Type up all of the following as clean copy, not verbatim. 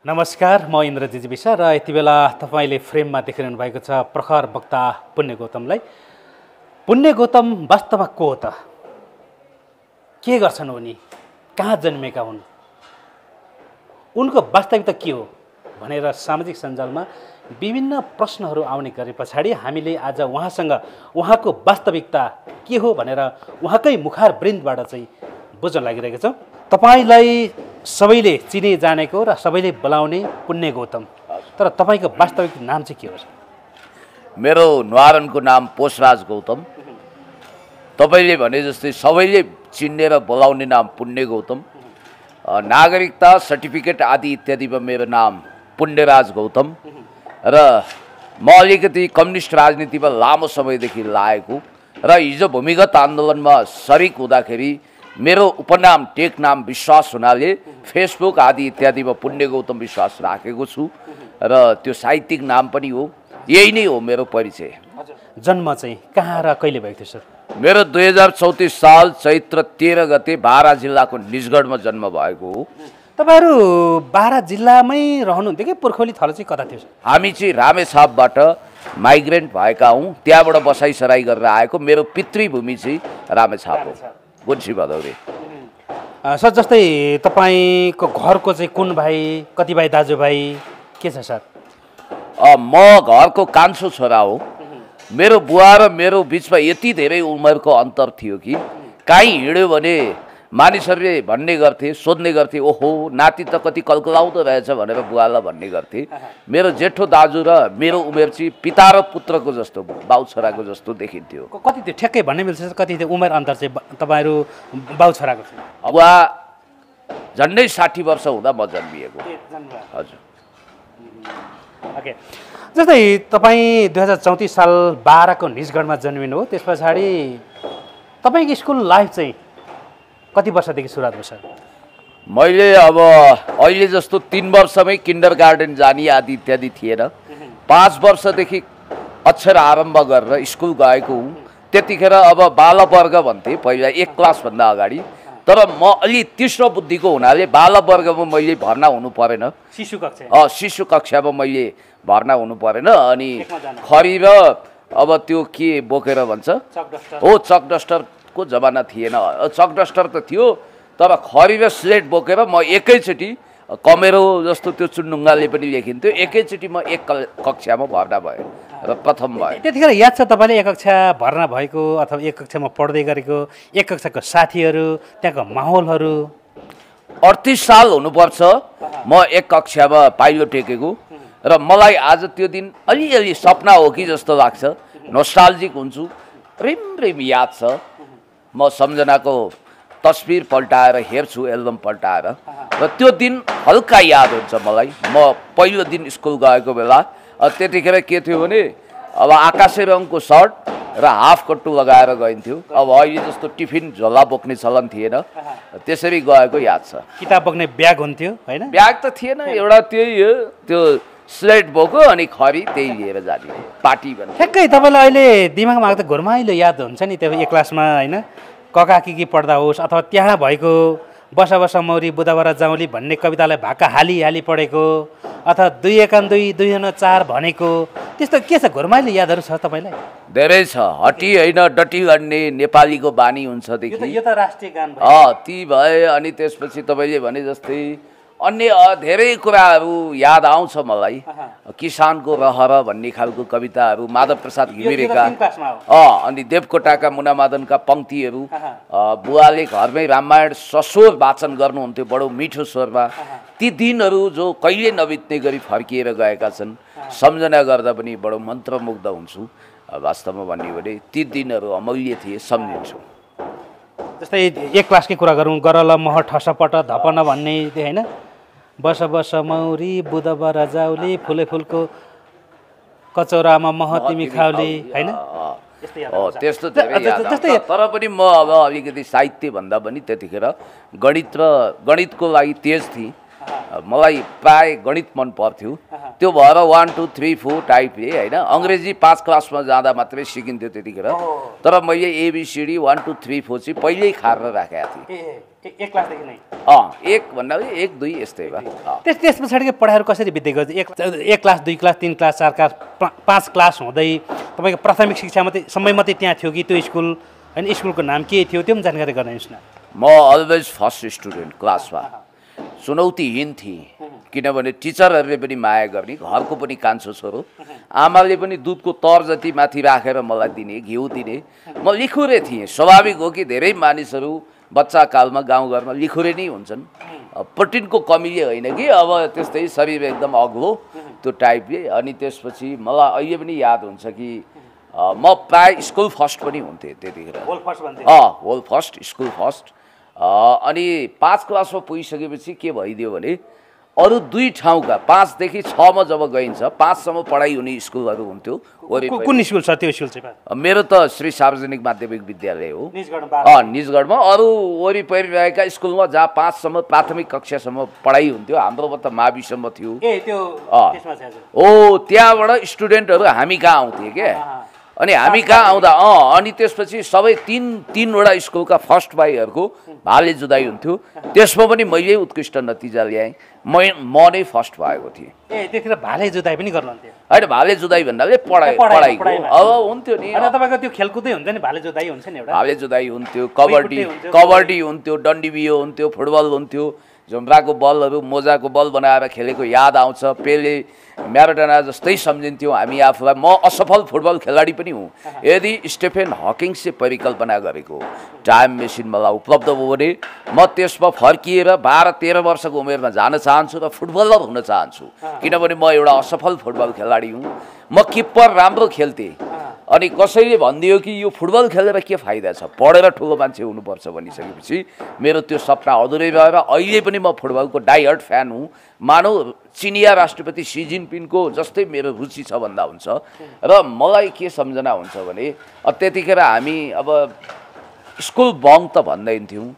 नमस्कार, म इन्द्रजित विशा र यति बेला तपाईले फ्रेममा देखिरहनु भएको छ प्रखर वक्ता पुण्य गौतमलाई। पुण्य गौतम वास्तवमा को हो त? के गर्छन् उनी? कहाँ जन्मेका हुन्? उनको वास्तविकता के हो भनेर सामाजिक सञ्जालमा विभिन्न प्रश्नहरू आउने गरे पछाडि हामीले आज उहाँसँग उहाँको वास्तविकता के हो भनेर उहाँकै मुखारवृन्दबाट चाहिँ बुझ्न लागिरहेका छौँ। तपाईलाई सबैले चिने जानेको र सबैले बोलाउने पुण्य गौतम, तर तपाईँको वास्तविक नाम चाहिँ के हो? मेरो न्वारानको नाम पोषराज गौतम। तपाईँले भने जस्तै सबैले चिन्ने र बोलाउने नाम पुण्य गौतम। नागरिकता सर्टिफिकेट आदि इत्यादिमा मेरो नाम पुण्यराज गौतम र म अलिकति कम्युनिस्ट राजनीतिमा लामो समयदेखि लागेको र हिजो भूमिगत आन्दोलनमा सरिक हुँदाखेरि मेरो उपनाम टेक नाम विश्वास हुनाले फेसबुक आदि इत्यादिमा पुण्य गौतम विश्वास राखेको छु र त्यो साहित्यिक नाम पनि हो। यही नै हो मेरो परिचय। जन्म चाहिँ कहाँ र कहिले भएको थियो सर? मेरो 2034 साल चैत्र 13 गते बारा जिल्लाको निजगढमा जन्म भएको हो। तपाईँहरू बारा जिल्लामै रहनुहुन्थ्यो कि पुर्खौली थलो चाहिँ कता थियो? हामी चाहिँ रामेछापबाट माइग्रेन्ट भएका हौँ, त्यहाँबाट बसाइसराई गरेर आएको। मेरो पितृभूमि चाहिँ रामेछाप हो, गुन्सी भदौरे। सर, जस्तै तपाईँको घरको चाहिँ कुन भाइ, कति भाइ दाजुभाइ के छ सर? म घरको कान्छो छोरा हो। मेरो बुवा र मेरो बिचमा यति धेरै उमेरको अन्तर थियो कि काहीँ हिँड्यो भने मानिसहरूले भन्ने गर्थे, सोध्ने गर्थे, ओहो नाति त कति कल्कलाउँदो रहेछ भनेर बुवालाई भन्ने गर्थे। मेरो जेठो दाजु र मेरो उमेर चाहिँ पिता र पुत्रको जस्तो, बाउ छोराको जस्तो देखिन्थ्यो। कति थियो ठ्याक्कै भन्ने मिल्छ? कति थियो उमेर अन्तर चाहिँ तपाईँहरू बाउ छोराको? बुवा झन्डै 60 वर्ष हुँदा म जन्मिएको। हजुर। ओके, जस्तै तपाईँ 2034 साल बाराको निजगढमा जन्मिनु हो। त्यस पछाडि तपाईँको स्कुल लाइफ चाहिँ कति वर्षदेखि सुरुवात भयो सर? मैले अब अहिले जस्तो 3 वर्षमै किन्डर गार्डन जाने आदि इत्यादि थिएन। 5 वर्षदेखि अक्षर आरम्भ गरेर स्कुल गएको हुँ। त्यतिखेर अब बालवर्ग भन्थे पहिला, 1 क्लासभन्दा अगाडि। तर म अलि तीक्ष्ण बुद्धिको हुनाले बालवर्गमा मैले भर्ना हुनु परेन। शिशु कक्षामा मैले भर्ना हुनु परेन। अनि खरी र अब त्यो के बोकेर भन्छ हो, चक डस्टरको जमाना थिएन। चक डस्टर त थियो, तर खरी र स्लेट बोकेर म एकैचोटि कमेरो जस्तो त्यो चुन्डुङ्गाले पनि लेखिन्थ्यो, एकैचोटि म 1 कक्षामा भर्ना भएँ र प्रथम भयो। त्यतिखेर याद छ तपाईँले 1 कक्षा भर्ना भएको अथवा 1 कक्षामा पढ्दै गरेको 1 कक्षाको साथीहरू, त्यहाँको माहौलहरू? 38 साल हुनुपर्छ म 1 कक्षामा पाइलो टेकेको र मलाई आज त्यो दिन अलिअलि सपना हो कि जस्तो लाग्छ। नोस्टाल्जिक हुन्छु, रिम याद छ। म सम्झनाको तस्बिर पल्टाएर हेर्छु, एल्बम पल्टाएर, र त्यो दिन हल्का याद हुन्छ मलाई। म पहिलो दिन स्कुल गएको बेला त्यतिखेर के थियो भने अब आकाशे रङको सर्ट र हाफ कट्टु लगाएर गइन्थ्यो। अब अहिले जस्तो टिफिन झोला बोक्ने चलन थिएन, त्यसरी गएको याद छ। किताब बोक्ने ब्याग हुन्थ्यो होइन? ब्याग त थिएन, एउटा त्यही हो, त्यो स्लेट बोको अनि खरी त्यही लिएर जाने पार्टी भन्ने। ठ्याक्कै तपाईँलाई अहिले दिमागमा आएको त घुरमाइलो याद हुन्छ नि त्यो 1 क्लासमा होइन? कका के पढ्दा होस् अथवा त्यहाँ भएको बसा बसा मौरी बुधबार जाउँली भन्ने कवितालाई भाका हाली पढेको अथवा 2 1 2 2 4 भनेको, त्यस्तो के छ घुरमाइलो यादहरू छ तपाईँलाई? धेरै छ। हटी होइन डटी गर्ने नेपालीको बानी हुन्छदेखि यो त राष्ट्रिय गान भयो। ती भए। अनि त्यसपछि तपाईँले भने जस्तै अन्य धेरै कुराहरू याद आउँछ मलाई। किसानको रहर भन्ने खालको कविताहरू, माधव प्रसाद घिमिरेका, अनि देवकोटाका मुनामादनका पङ्क्तिहरू। बुवाले घरमै रामायण सस्वर वाचन गर्नुहुन्थ्यो बडो मिठो स्वरमा। ती दिनहरू जो कहिले नबित्ने गरी फर्किएर गएका छन्, सम्झना गर्दा पनि बडो मन्त्रमुग्ध हुन्छु। वास्तवमा भन्ने भने ती दिनहरू अमूल्य थिए, सम्झिन्छु। जस्तै 1 क्लासकै कुरा गरौँ, गरल मह ठसपट धपन भन्ने होइन? बस बस मौरी बुधबार जाउली फुले फुलको कचौरामा मह तिमी खाउली होइन? त्यस्तो धेरै। तर पनि म अब अलिकति साहित्य भन्दा पनि त्यतिखेर गणितको लागि तेज थिएँ मलाई प्राय गणित मन पर्थ्यो त्यो भएर 1 2 3 4 टाइप होइन अङ्ग्रेजी 5 क्लासमा जाँदा मात्रै सिकिन्थ्यो त्यतिखेर तर मैले एबिसिडी 1 2 3 4 चाहिँ पहिल्यै खारेर राखेको थिएँ एक क्लासदेखि नै एक भन्दा 1 2 यस्तै भयो त्यस पछाडिको पढाइहरू कसरी बित्दै गयो एक class 2 class 3 class 4 class 5 class हुँदै तपाईँको प्राथमिक शिक्षा समय मात्रै त्यहाँ थियो कि त्यो स्कुल होइन स्कुलको नाम के थियो त्यो पनि जानकारी गराइदिनुहोस् न म अलवेज फर्स्ट स्टुडेन्ट क्लासमा चुनौतीहीन थिएँ किनभने टिचरहरूले पनि माया गर्ने घरको पनि कान्छो छोरो आमाले पनि दुधको तर जति माथि राखेर मलाई दिने घिउ दिने म लिखुरे थिएँ स्वाभाविक हो कि धेरै मानिसहरू बच्चा कालमा गाउँघरमा लिखुरे नै हुन्छन् प्रोटिनको कमीले होइन कि अब त्यस्तै शरीर एकदम अग्लो त्यो टाइपले अनि त्यसपछि मलाई अहिले पनि याद हुन्छ कि म प्राय स्कुल फर्स्ट पनि हुन्थेँ त्यतिखेर होल फर्स्ट स्कुल फर्स्ट अनि 5 क्लासमा पुगिसकेपछि के भइदियो भने अरू 2 ठाउँका 5 देखि 6 मा जब गइन्छ 5 सम्म पढाइ हुने स्कुलहरू हुन्थ्यो कुन स्कुल छ त्यो स्कुल चाहिँ मेरो त श्री सार्वजनिक माध्यमिक विद्यालय हो निजगढमा अरू वरिपरि रहेका स्कुलमा जहाँ 5 सम्म प्राथमिक कक्षासम्म पढाइ हुन्थ्यो हाम्रोमा त माविसम्म थियो त्यहाँबाट स्टुडेन्टहरू हामी कहाँ आउँथे के अनि हामी कहाँ आउँदा अनि त्यसपछि सबै तीनवटा स्कुलका फर्स्ट भाइहरूको भाले जुदाई हुन्थ्यो त्यसमा पनि मैले उत्कृष्ट नतिजा ल्याएँ म नै फर्स्ट भएको थिएँ त्यतिखेर भाले जुदाई पनि गर्नुहुन्थ्यो होइन भाले जुदाई भन्नाले पढाइको अब हुन्थ्यो नि तपाईँको त्यो खेलकुदै हुन्छ नि भाले जुदाई हुन्छ नि एउटा भाले जुदाई हुन्थ्यो कबड्डी हुन्थ्यो डन्डीबियो हुन्थ्यो फुटबल हुन्थ्यो झुम्राको बलहरू मोजाको बल बनाएर खेलेको याद आउँछ पेले म्याराडोना जस्तै सम्झिन्थ्यौँ हामी आफूलाई म असफल फुटबल खेलाडी पनि हुँ यदि स्टेफेन हकिङ्सले परिकल्पना गरेको टाइम मेसिन मलाई उपलब्ध भयो भने म त्यसमा फर्किएर 12-13 वर्षको उमेरमा जान चाहन्छु र फुटबलर हुन चाहन्छु किनभने म एउटा असफल फुटबल खेलाडी हुँ म किप्पर राम्रो खेल्थेँ अनि कसैले भनिदियो कि यो फुटबल खेलेर के फाइदा छ पढेर ठुलो मान्छे हुनुपर्छ भनिसकेपछि मेरो त्यो सपना अधुरै भएर अहिले पनि म फुटबलको डाइहार्ड फ्यान हुँ मानौ चिनिया राष्ट्रपति सी जिनपिङको जस्तै मेरो रुचि छ भन्दा हुन्छ र मलाई के सम्झना हुन्छ भने त्यतिखेर हामी अब स्कुल बङ्क त भन्दैनथ्यौँ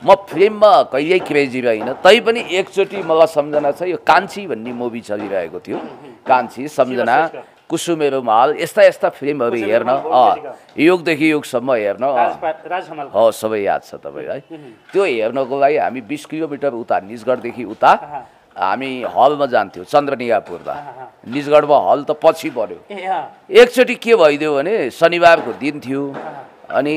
म फिल्ममा कहिल्यै क्रेजी रहेन तैपनि एकचोटि मलाई सम्झना छ यो कान्छी भन्ने मुभी चलिरहेको थियो कान्छी सम्झना कुसुमेरो माल यस्ता फिल्महरू हेर्न युगदेखि युगसम्म हेर्न सबै याद छ तपाईँलाई त्यो हेर्नको लागि हामी 20 किलोमिटर उता निजगढदेखि उता हामी हलमा जान्थ्यौँ चन्द्रनियापुरमा निजगढमा हल त पछि पर्यो एकचोटि के भइदियो भने शनिबारको दिन थियो अनि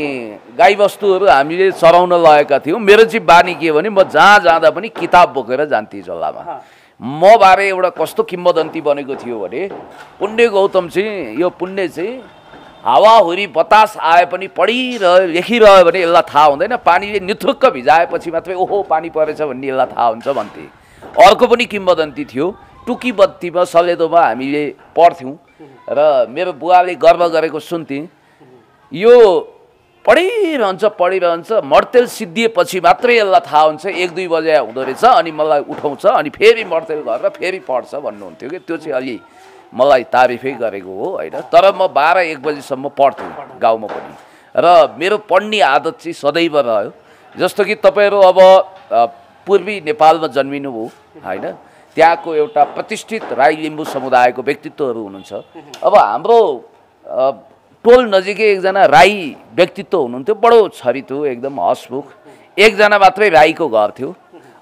गाईबस्तुहरू हामीले चराउन लगेका थियौँ मेरो चाहिँ बानी के भने म जहाँ जाँदा पनि किताब बोकेर जान्थेँ झोलामा म बारे एउटा कस्तो किम्बदन्ती बनेको थियो भने पुण्य गौतम चाहिँ यो पुण्य चाहिँ हावाहुरी बतास आए पनि पढिरह्यो लेखिरह्यो भने यसलाई थाहा हुँदैन पानीले निथुक्क भिजाएपछि मात्रै ओहो पानी परेछ भन्ने यसलाई थाहा हुन्छ भन्थे अर्को पनि किम्बदन्ती थियो टुकी बत्तीमा सलेदोमा हामीले पढ्थ्यौँ र मेरो बुवाले गर्व गरेको सुन्थेँ यो पढिरहन्छ मर्तेल सिद्धिएपछि मात्रै यसलाई थाहा हुन्छ 1-2 बजे हुँदो रहेछ अनि मलाई उठाउँछ अनि फेरि मर्तेल गरेर फेरि पढ्छ भन्नुहुन्थ्यो कि त्यो चाहिँ अलि मलाई तारिफै गरेको हो होइन तर म 12-1 बजीसम्म पढ्थेँ गाउँमा पनि र मेरो पढ्ने आदत चाहिँ सदैव रह्यो जस्तो कि तपाईँहरू अब पूर्वी नेपालमा जन्मिनु हो होइन त्यहाँको एउटा प्रतिष्ठित राई लिम्बू समुदायको व्यक्तित्वहरू हुनुहुन्छ अब हाम्रो टोल नजिकै एकजना राई व्यक्तित्व हुनुहुन्थ्यो बडो छरितो एकदम हसमुख एकजना मात्रै राईको घर थियो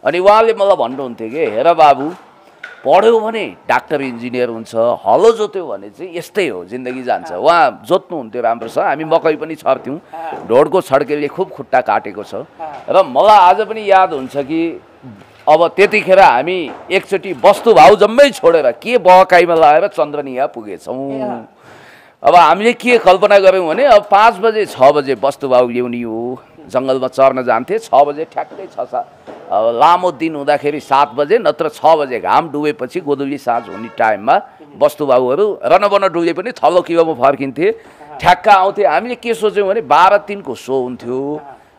अनि उहाँले मलाई भन्नुहुन्थ्यो कि हेर बाबु पढ्यो भने डाक्टर इन्जिनियर हुन्छ हलो जोत्यो भने चाहिँ यस्तै हो जिन्दगी जान्छ उहाँ जोत्नुहुन्थ्यो राम्रोसँग हामी मकै पनि छर्थ्यौँ ढोडको छड्केले खुब खुट्टा काटेको छ र मलाई आज पनि याद हुन्छ कि अब त्यतिखेर हामी एकचोटि वस्तु भाउ जम्मै छोडेर के बहकाइमा लगाएर चन्द्रनिया पुगेछौँ अब हामीले के कल्पना गऱ्यौँ भने अब 5 बजे 6 बजे वस्तु भाउ ल्याउने हो जङ्गलमा चर्न जान्थे 6 बजे ठ्याक्कै 6 लामो दिन हुँदाखेरि 7 बजे नत्र 6 बजे घाम डुबेपछि गोधुली साँझ हुने टाइममा वस्तु भाउहरू रनबन डुले पनि थलो किलोमा फर्किन्थे ठ्याक्क आउँथे हामीले के सोच्यौँ भने 12-3 को सो हुन्थ्यो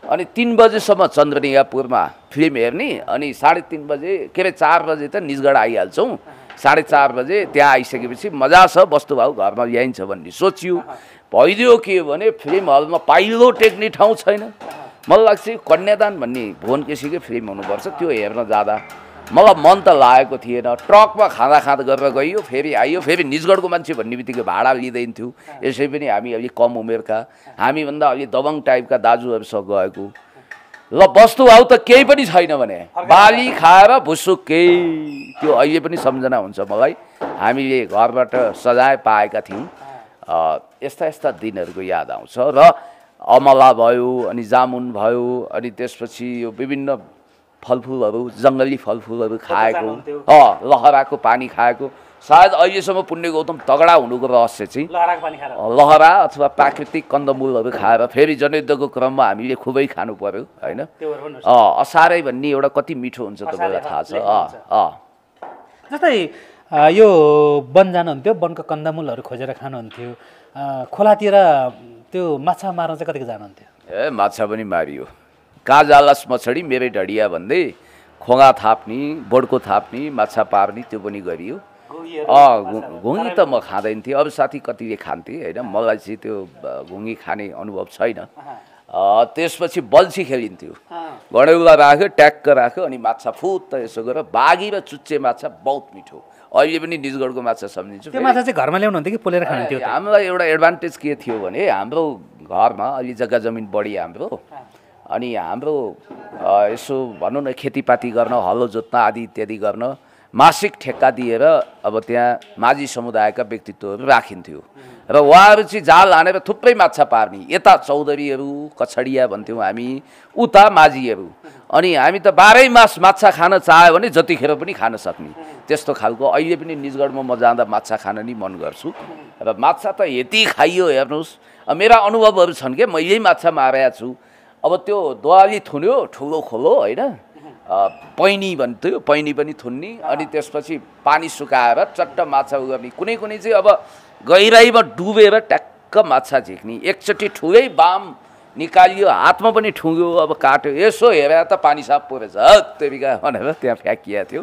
अनि 3 बजेसम्म चन्द्रनियापुरमा फिल्म हेर्ने अनि 3:30 बजे के अरे 4 बजे त निजगढ आइहाल्छौँ 4:30 बजे त्यहाँ आइसकेपछि मजा छ वस्तु भाउ घरमा ल्याइन्छ भन्ने सोच्यो भइदियो के भने फिल्म हलमा पाइलो टेक्ने ठाउँ छैन मलाई लाग्छ कन्यादान भन्ने भुवन केसीकै फिल्म हुनुपर्छ त्यो हेर्न जाँदा मलाई मन त लागेको थिएन। ट्रकमा खाँदा खाँदा गरेर गइयो, फेरि आइयो, फेरि निजगढको मान्छे भन्ने बित्तिकै भाडा लिँदैन थियो। यसै पनि हामी अलि कम उमेरका, हामीभन्दा अलि दबङ टाइपका दाजुहरूसँग गएको। ल वस्तु आऊ त केही पनि छैन भने बाली खाएर भुसुक्कै, त्यो अहिले पनि सम्झना हुन्छ मलाई। हामीले घरबाट सजाय पाएका थियौँ। यस्ता यस्ता दिनहरूको याद आउँछ। र अमला भयो, अनि जामुन भयो, अनि त्यसपछि यो विभिन्न फलफुलहरू, जङ्गली फलफुलहरू खाएको, लहराको पानी खाएको। सायद अहिलेसम्म पुण्य गौतम तगडा हुनुको रहस्य चाहिँ लहरा अथवा प्राकृतिक कन्दमूलहरू खाएर फेरि जनयुद्धको क्रममा हामीले खुबै खानु पर्यो होइन। असारै भन्ने एउटा कति मिठो हुन्छ तपाईँलाई थाहा छ। जस्तै यो वन जानुहुन्थ्यो, वनको कन्दमूलहरू खोजेर खानुहुन्थ्यो, खोलातिर त्यो माछा मार्न चाहिँ कतिको जानुहुन्थ्यो? माछा पनि मारियो। कहाँ जालास मछडी मेरै ढडिया भन्दै खोगा थाप्ने, बोडको थाप्ने, माछा पार्ने त्यो पनि गरियो। घुङ्गी त म खाँदैन थिएँ, अरू साथी कतिले खान्थे होइन, मलाई चाहिँ त्यो घुङ्गी खाने अनुभव छैन। त्यसपछि बल्छी खेलिन्थ्यो, घडेउला राख्यो, ट्याक्क राख्यो, अनि माछा फुत्त यसो गरेर बाघी र चुच्चे माछा बहुत मिठो। अहिले पनि निजगढको माछा सम्झिन्छु। त्यो माछा चाहिँ घरमा ल्याउनुहुन्थ्यो कि पोलेर खानुहुन्थ्यो? हामीलाई एउटा एडभान्टेज के थियो भने हाम्रो घरमा अलि जग्गा जमिन बढी हाम्रो, अनि हाम्रो यसो भनौँ न खेतीपाती गर्न, हलो जोत्न आदि इत्यादि गर्न मासिक ठेक्का दिएर अब त्यहाँ माझी समुदायका व्यक्तित्वहरू राखिन्थ्यो र उहाँहरू चाहिँ जाल हानेर थुप्रै माछा पार्ने। यता चौधरीहरू, कछडिया भन्थ्यौँ हामी, उता माझीहरू। अनि हामी त 12 मास माछा खान चाह्यो भने जतिखेर पनि खान सक्ने त्यस्तो खालको। अहिले पनि निजगढमा म जाँदा माछा खान नि मन गर्छु र माछा त यति खाइयो हेर्नुहोस्। मेरा अनुभवहरू छन् के, मैले माछा मारेको छु। अब त्यो दोवाली थुन्यो, ठुलो खोलो होइन, पैनी भन्थ्यो, पैनी पनि थुन्ने, अनि त्यसपछि पानी सुकाएर चट्ट माछा गर्ने। कुनै कुनै चाहिँ अब गहिराइमा डुबेर ट्याक्क माछा झिक्ने। एकचोटि ठुलै बाम निकालियो, हातमा पनि ठुङ्यो, अब काट्यो, यसो हेरेर त पानी साफ परेछ तेरिका भनेर त्यहाँ फ्याँकिया थियो।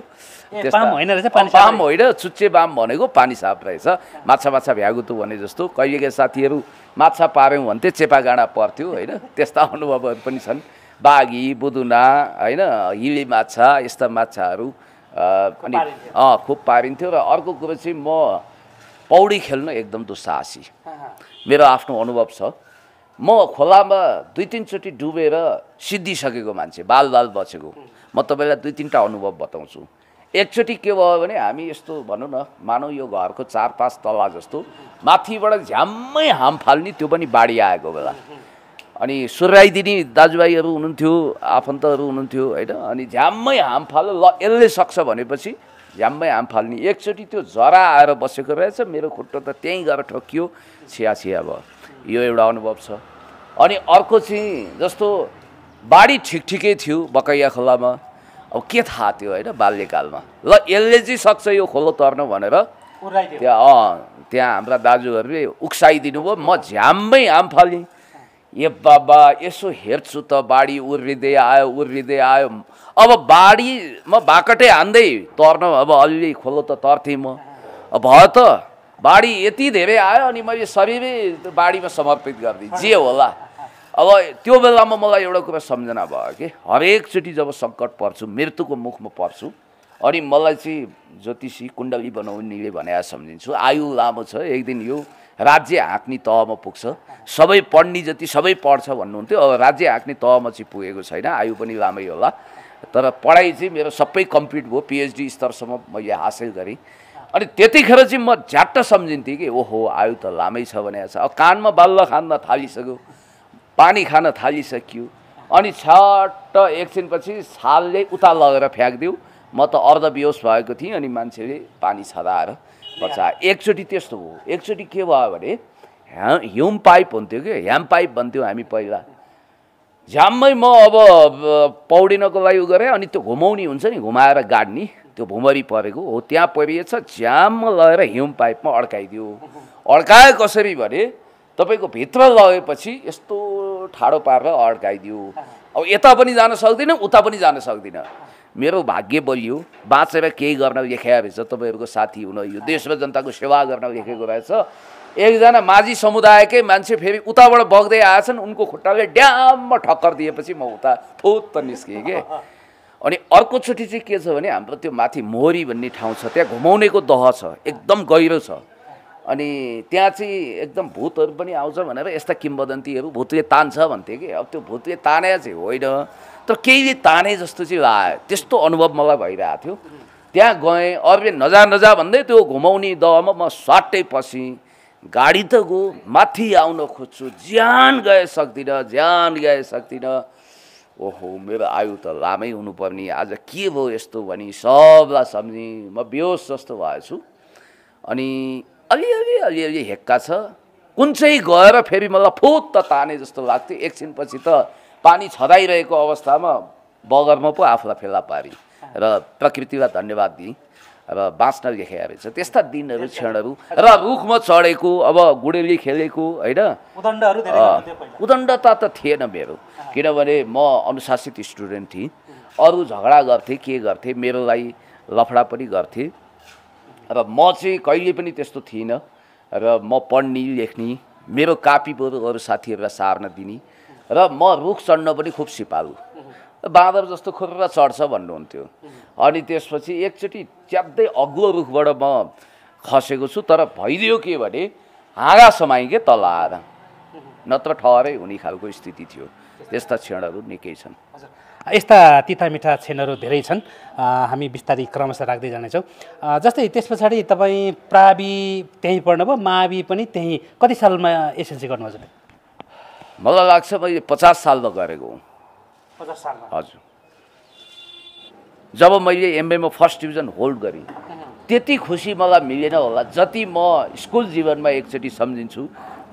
बाम होइन, चुच्चे बाम भनेको पानी साफ रहेछ। माछा माछा भ्यागुतो भने जस्तो कहिलेका साथीहरू माछा पार्यौँ भन्थे चेपा गाडा पर्थ्यो होइन, त्यस्ता अनुभवहरू पनि छन्। बाघी, बुदुना होइन, हिली माछा, यस्ता माछाहरू अनि खुब पारिन्थ्यो। र अर्को कुरो चाहिँ म पौडी खेल्न एकदम दुस्साहसी, मेरो आफ्नो अनुभव छ। म खोलामा 2-3 चोटि डुबेर सिद्धिसकेको मान्छे, बाल बचेको। म तपाईँलाई 2-3टा अनुभव बताउँछु। एकचोटि के भयो भने हामी यस्तो भनौँ न, मानौ यो घरको 4-5 तला जस्तो, माथिबाट झ्याम्मै हाम फाल्ने, त्यो पनि बाढी आएको बेला। अनि सुर्याइदिने दाजुभाइहरू हुनुहुन्थ्यो, आफन्तहरू हुनुहुन्थ्यो होइन, अनि झ्याम्मै हाम फाल्यो। ल यसले सक्छ भनेपछि झ्याम्मै हाम फाल्ने। एकचोटि त्यो जरा आएर बसेको रहेछ, मेरो खुट्टो त त्यहीँ गएर ठोकियो, छिया भयो। यो एउटा अनुभव छ। अनि अर्को चाहिँ जस्तो बाढी ठिकै थियो बकैया खोलामा, अब के थाहा थियो होइन बाल्यकालमा, ल यसले चाहिँ सक्छ यो खोलो तर्न भनेर त्यहाँ हाम्रा दाजुहरूले उक्साइदिनु भयो। म झ्याम्मै हाम फालेँ। ए बाबा यसो हेर्छु त बाढी उर्रिँदै आयो। अब बाढीमा बाकटै हान्दै तर्न, अब अलि खोलो त तर्थेँ म। अब भयो त बाढी यति धेरै आयो, अनि मैले शरीरै बाढीमा समर्पित गरिदिएँ, जे होला। अब त्यो बेलामा मलाई एउटा कुरा सम्झना भयो कि हरेकचोटि जब सङ्कट पर्छु, मृत्युको मुखमा पर्छु, अनि मलाई चाहिँ ज्योतिषी कुण्डली बनाउनेले भनेर सम्झिन्छु। आयु लामो छ, एक दिन यो राज्य हाँक्ने तहमा पुग्छ। सबै पढ्ने जति सबै पढ्छ भन्नुहुन्थ्यो, अब राज्य हाँक्ने तहमा चाहिँ पुगेको छैन, आयु पनि लामै होला। तर पढाइ चाहिँ मेरो सबै कम्प्लिट भयो, PhD स्तरसम्म मैले हासिल गरेँ। अनि त्यतिखेर चाहिँ म झ्याट्ट सम्झिन्थेँ कि ओहो आयु त लामै छ भनेको छ। अब कानमा बाल्ल खान थालिसक्यो, पानी खान थालिसक्यो, अनि छट्ट एकछिनपछि छालले उता लगेर फ्याँकिदियो। म त अर्धबेहोस भएको थिएँ, अनि मान्छेले पानी छदाएर बचायो। एकचोटि त्यस्तो हो। एकचोटि के भयो भने ह्युम पाइप हुन्थ्यो कि, ह्याम पाइप भन्थ्यौँ हामी पहिला। झ्याम्मै म अब पौडिनको लागि गरेँ, अनि त्यो घुमाउने हुन्छ नि, घुमाएर गाड्ने, त्यो भुमरी परेको हो, त्यहाँ परिएछ, झ्याम्म लगेर ह्युम पाइपमा अड्काइदियो। अड्कायो कसरी भने तपाईँको भित्र लगेपछि यस्तो ठाडो पारेर अड्काइदियो। अब यता पनि जान सक्दिनँ, उता पनि जान सक्दिनँ। मेरो भाग्य बलियो, बाँचेर केही गर्न लेखेको रहेछ, तपाईँहरूको साथी हुन, यो देश र जनताको सेवा गर्न लेखेको रहेछ। एकजना माझी समुदायकै मान्छे फेरि उताबाट बग्दै आएछन्, उनको खुट्टाले ड्याममा ठक्कर दिएपछि म उता फुत्त निस्केँ के। अनि अर्कोचोटि चाहिँ के छ भने हाम्रो त्यो माथि मोहरी भन्ने ठाउँ छ, त्यहाँ घुमाउनेको दह छ, एकदम गहिरो छ। अनि त्यहाँ चाहिँ एकदम भूतहरू पनि आउँछ भनेर यस्ता किम्बदन्तीहरू भूतले तान्छ भन्थे कि। अब त्यो भूतले ताने चाहिँ होइन, तर केहीले ताने जस्तो चाहिँ लाग्यो, त्यस्तो अनुभव मलाई भइरहेको थियो। त्यहाँ गएँ, अरूले नजा भन्दै त्यो घुमाउने दहमा म स्वाट्टै पसेँ। गाडी त गयो, माथि आउन खोज्छु, ज्यान गए सक्दिनँ। ओहो, मेरो आयु त लामै हुनुपर्ने, आज के भयो यस्तो भनी सबलाई सम्झेँ, म बेहोस जस्तो भएछु। अनि अलि हेक्का छ, कुन चाहिँ गएर फेरि मलाई फुत्त ताने जस्तो लाग्थ्यो। एकछिनपछि त पानी छदाइरहेको अवस्थामा बगरमा पो आफूलाई फेला पारी र प्रकृतिलाई धन्यवाद दिएँ र बाँच्न लेखेको रहेछ। त्यस्ता दिनहरू, क्षणहरू र रुखमा चढेको, अब गुडेली खेलेको होइन, उदण्डता त थिएन मेरो, किनभने म अनुशासित स्टुडेन्ट थिएँ। अरू झगडा गर्थे, के गर्थे, मेरो लागि लफडा पनि गर्थे र म चाहिँ कहिले पनि त्यस्तो थिइनँ। र म पढ्ने, लेख्ने, मेरो कापी बरु अरू साथीहरूलाई सार्न दिने, र म रुख चढ्न पनि खुब सिपालु, बाँदर जस्तो खुर्र चढ्छ भन्नुहुन्थ्यो। अनि त्यसपछि एकचोटि च्याप्दै अग्लो रुखबाट म खसेको छु, तर भइदियो के भने हाँगा समाएँ के तल आएर, नत्र ठहरै हुने खालको स्थिति थियो। त्यस्ता क्षणहरू निकै छन्। यस्ता तिता मिठा क्षणहरू धेरै छन्, हामी बिस्तारै क्रमशः राख्दै जानेछौँ। जस्तै त्यस पछाडि तपाईँ प्रावि त्यहीँ पढ्नुभयो, मावि पनि त्यहीँ, कति सालमा एसएलसी गर्नु हजुर? मलाई लाग्छ मैले 50 सालमा गरेको हुँ। 50 सालमा? हजुर। जब मैले एमएमा फर्स्ट डिभिजन होल्ड गरेँ त्यति खुसी मलाई मिलेन होला जति म स्कुल जीवनमा एकचोटि सम्झिन्छु।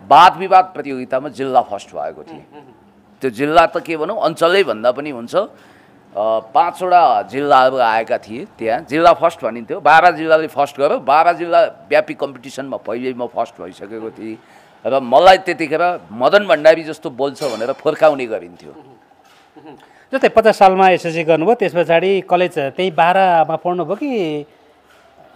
वाद विवाद प्रतियोगितामा जिल्ला फर्स्ट भएको थिएँ। त्यो जिल्ला त के भनौँ, अञ्चलै भन्दा पनि हुन्छ। 5 वटा जिल्लाहरू आएका थिए, त्यहाँ जिल्ला फर्स्ट भनिन्थ्यो। 12 जिल्लाले फर्स्ट गर्यो, 12 जिल्ला व्यापी कम्पिटिसनमा पहिल्यै म फर्स्ट भइसकेको थिएँ। र मलाई त्यतिखेर मदन भण्डारी जस्तो बोल्छ भनेर फर्काउने गरिन्थ्यो। जस्तै 50 सालमा एसएलसी गर्नुभयो, त्यस पछाडि कलेज त्यही 12मा पढ्नुभयो कि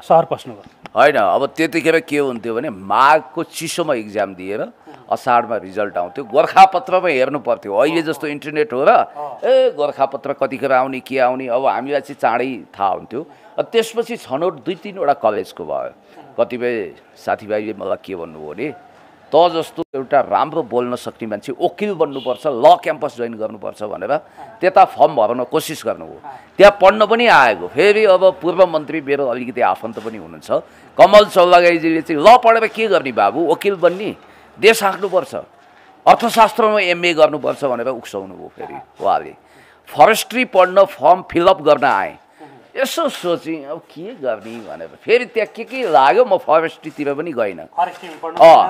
सहर पस्नुभयो? होइन, अब त्यतिखेर के हुन्थ्यो भने माघको चिसोमा इक्जाम दिएर असाढमा रिजल्ट आउँथ्यो। गोर्खापत्रमा हेर्नु पर्थ्यो, अहिले जस्तो इन्टरनेट हो र गोर्खापत्र कतिखेर आउने के आउने, अब हामीलाई चाहिँ चाँडै थाहा हुन्थ्यो। त्यसपछि छनौट 2-3 वटा कलेजको भयो। कतिपय साथीभाइले मलाई के भन्नुभयो भने त जस्तो एउटा राम्रो बोल्न सक्ने मान्छे वकिल बन्नुपर्छ, ल क्याम्पस जोइन गर्नुपर्छ भनेर त्यता फर्म भर्न कोसिस गर्नुभयो। त्यहाँ पढ्न पनि आएको। फेरि अब पूर्व मन्त्री मेरो अलिकति आफन्त पनि हुनुहुन्छ, कमल चौलागाईजीले चाहिँ ल पढेर के गर्ने बाबु, वकिल बन्ने, देश हाँक्नुपर्छ, अर्थशास्त्रमा एमए गर्नुपर्छ भनेर उक्साउनु भयो। फेरि उहाँले फरेस्ट्री पढ्न फर्म फिलअप गर्न आएँ। यसो सोचेँ अब के गर्ने भनेर, फेरि त्यहाँ के लाग्यो, म फरेस्ट्रीतिर पनि गइनँ।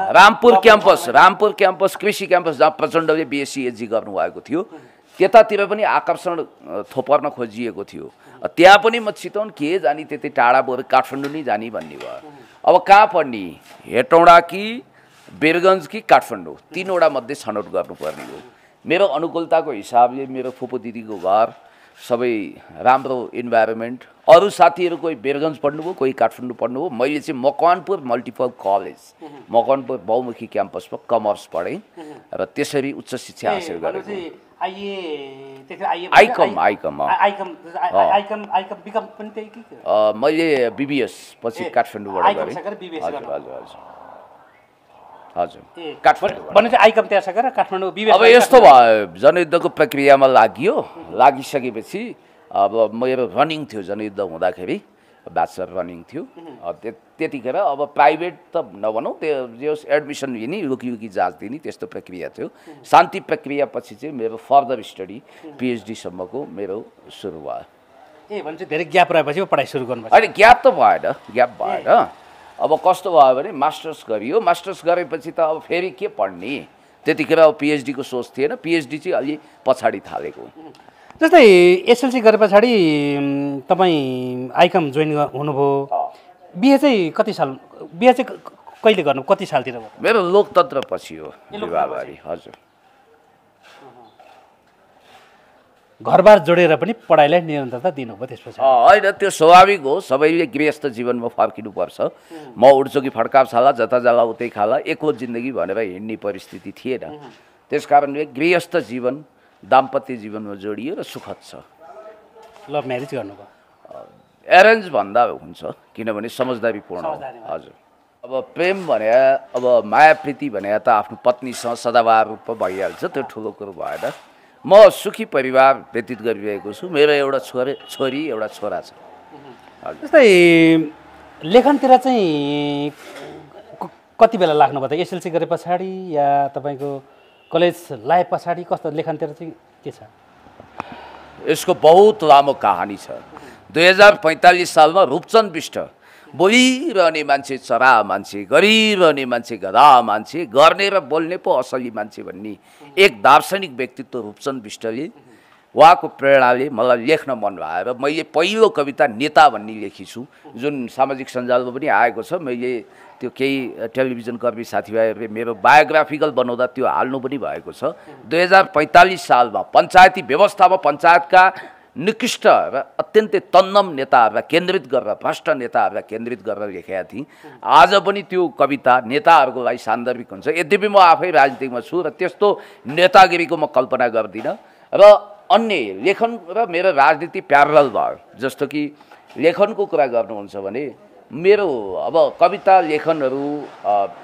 रामपुर क्याम्पस कृषि क्याम्पस जहाँ प्रचण्डले बिएससी एसजी गर्नुभएको थियो, त्यतातिर पनि आकर्षण थोपर्न खोजिएको थियो। त्यहाँ पनि म चितवन के जाने, त्यति टाढा बरु काठमाडौँ नै जाने भन्ने भयो। अब कहाँ पढ्ने, हेटौँडा कि वीरगन्ज कि काठमाडौँ, 3 वटा मध्ये छनौट गर्नुपर्ने हो। मेरो अनुकूलताको हिसाबले मेरो फुपू दिदीको घर, सबै राम्रो इन्भाइरोमेन्ट, अरू साथीहरू कोही वीरगन्ज पढ्नुभयो, कोही काठमाडौँ पढ्नुभयो। मैले चाहिँ मकवानपुर मल्टिपल कलेज, मकवानपुर बहुमुखी क्याम्पसमा कमर्स पढेँ र त्यसरी उच्च शिक्षा हासिल गरेँ। मैले बिबिएस पछि काठमाडौँबाट गरेँ। हजुर, अब यस्तो भयो, जनयुद्धको प्रक्रियामा लागिसकेपछि अब मेरो रनिङ थियो, जनयुद्ध हुँदाखेरि ब्याचलर रनिङ थियो। त्यतिखेर अब प्राइभेट त नभनौँ, त्यो एडमिसन लिने, रुकी जाँच दिने, त्यस्तो प्रक्रिया थियो। शान्ति प्रक्रियापछि चाहिँ मेरो फर्दर स्टडी पिएचडीसम्मको मेरो सुरु भयो। भनेपछि धेरै ग्याप रहेपछि पढाइ सुरु गर्नुभयो? होइन, ग्याप भएन। अब कस्तो भयो भने मास्टर्स गरियो, मास्टर्स गरेपछि त अब फेरि के पढ्ने, त्यतिखेर अब पिएचडीको सोच थिएन। पिएचडी चाहिँ अलि पछाडि थालेको। जस्तै एसएलसी गरे पछाडि तपाईँ आइकम जोइन हुनुभयो। बिहे चाहिँ कति साल, बिहे चाहिँ कहिले गर्नु, कति सालतिर? मेरो लोकतन्त्र पछि हो विवाहबारी। हजुर। घरबार जोडेर पनि पढाइलाई निरन्तरता दिनुभयो त्यसपछि? होइन, त्यो स्वाभाविक हो, सबैले गृहस्थ जीवनमा फर्किनुपर्छ। म उड्छु कि फड्काप छाला, जता जाला उतै खाला, एक्लो जिन्दगी भनेर हिँड्ने परिस्थिति थिएन। त्यस कारणले गृहस्थ जीवन दाम्पत्य जीवनमा जोडियो र सुखद छ। लभ म्यारेज गर्नुभयो? एरेन्ज भन्दा हुन्छ, किनभने समझदारीपूर्ण हो। हजुर, अब प्रेम भने अब माया प्रीति भने त आफ्नो पत्नीसँग सदाबहार रूपमा भइहाल्छ, त्यो ठुलो कुरो भएन। म सुखी परिवार व्यतीत गरिरहेको छु। मेरो एउटा छोरी एउटा छोरा छ। जस्तै लेखनतिर चाहिँ कति बेला लाग्नुभयो त? एसएलसी गरे पछाडि या तपाईँको कलेज लाए पछाडि? कस्तो लेखनतिर चाहिँ के छ? यसको बहुत लामो कहानी छ। 2045 सालमा रूपचन्द बिष्ट, बोलिरहने मान्छे चरा मान्छे, गरिरहने मान्छे गधा मान्छे, गर्ने र बोल्ने पो असली मान्छे भन्ने एक दार्शनिक व्यक्तित्व रूपचन्द बिष्टले उहाँको प्रेरणाले मलाई लेख्न मन भयो र मैले पहिलो कविता नेता भन्ने लेखेछु, जुन सामाजिक सञ्जालमा पनि आएको छ। मैले त्यो केही टेलिभिजन कर्मी साथीभाइहरूले मेरो बायोग्राफिकल बनाउँदा त्यो हाल्नु पनि भएको छ। 2045 सालमा पञ्चायती व्यवस्थामा पञ्चायतका निकृष्ट र अत्यन्तै तन्नम नेताहरूलाई केन्द्रित गरेर, भ्रष्ट नेताहरूलाई केन्द्रित गरेर लेखेका थिएँ। आज पनि त्यो कविता नेताहरूको लागि सान्दर्भिक हुन्छ। यद्यपि म आफै राजनीतिमा छु र त्यस्तो नेतागिरीको म कल्पना गर्दिनँ। र अन्य लेखन र मेरो राजनीति प्यारल भयो। जस्तो कि लेखनको कुरा गर्नुहुन्छ भने मेरो अब कविता लेखनहरू,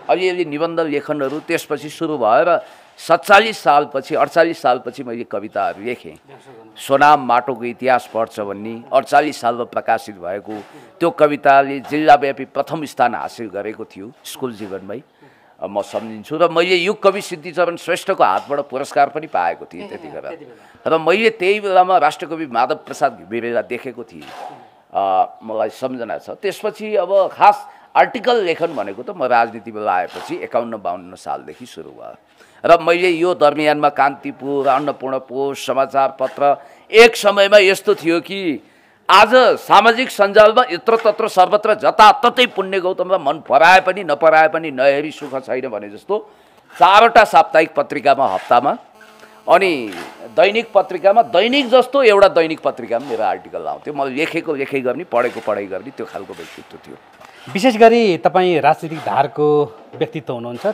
अलिअलि निबन्ध लेखनहरू त्यसपछि सुरु भयो र 47 सालपछि 48 सालपछि मैले कविताहरू लेखेँ। सोनाम माटोको इतिहास पढ्छ भन्ने 48 सालमा प्रकाशित भएको त्यो कविताले जिल्लाव्यापी प्रथम स्थान हासिल गरेको थियो स्कुल जीवनमै, म सम्झिन्छु। र मैले युग कवि सिद्धिचरण श्रेष्ठको हातबाट पुरस्कार पनि पाएको थिएँ त्यतिखेर। र मैले त्यही बेलामा राष्ट्रकवि माधव प्रसाद घिमिरेलाई देखेको थिएँ, मलाई सम्झना छ। त्यसपछि अब खास आर्टिकल लेखन भनेको त म राजनीतिमा लागेपछि 51-52 सालदेखि सुरु भयो। र मैले यो दरमियानमा कान्तिपुर, अन्नपूर्ण पोस्ट, समाचार पत्र, एक समयमा यस्तो थियो कि आज सामाजिक सञ्जालमा यत्रतत्र सर्वत्र जताततै पुण्य गौतमलाई मन पराए पनि नपराए पनि नहेरी सुख छैन भने जस्तो 4वटा साप्ताहिक पत्रिकामा हप्तामा, अनि दैनिक पत्रिकामा दैनिक जस्तो एउटा दैनिक पत्रिकामा मेरो आर्टिकल आउँथ्यो। म लेखेको लेखै गर्ने, पढेको पढाइ गर्ने, त्यो खालको व्यक्तित्व थियो। विशेष गरी तपाईँ राजनीतिक धारको व्यक्तित्व हुनुहुन्छ।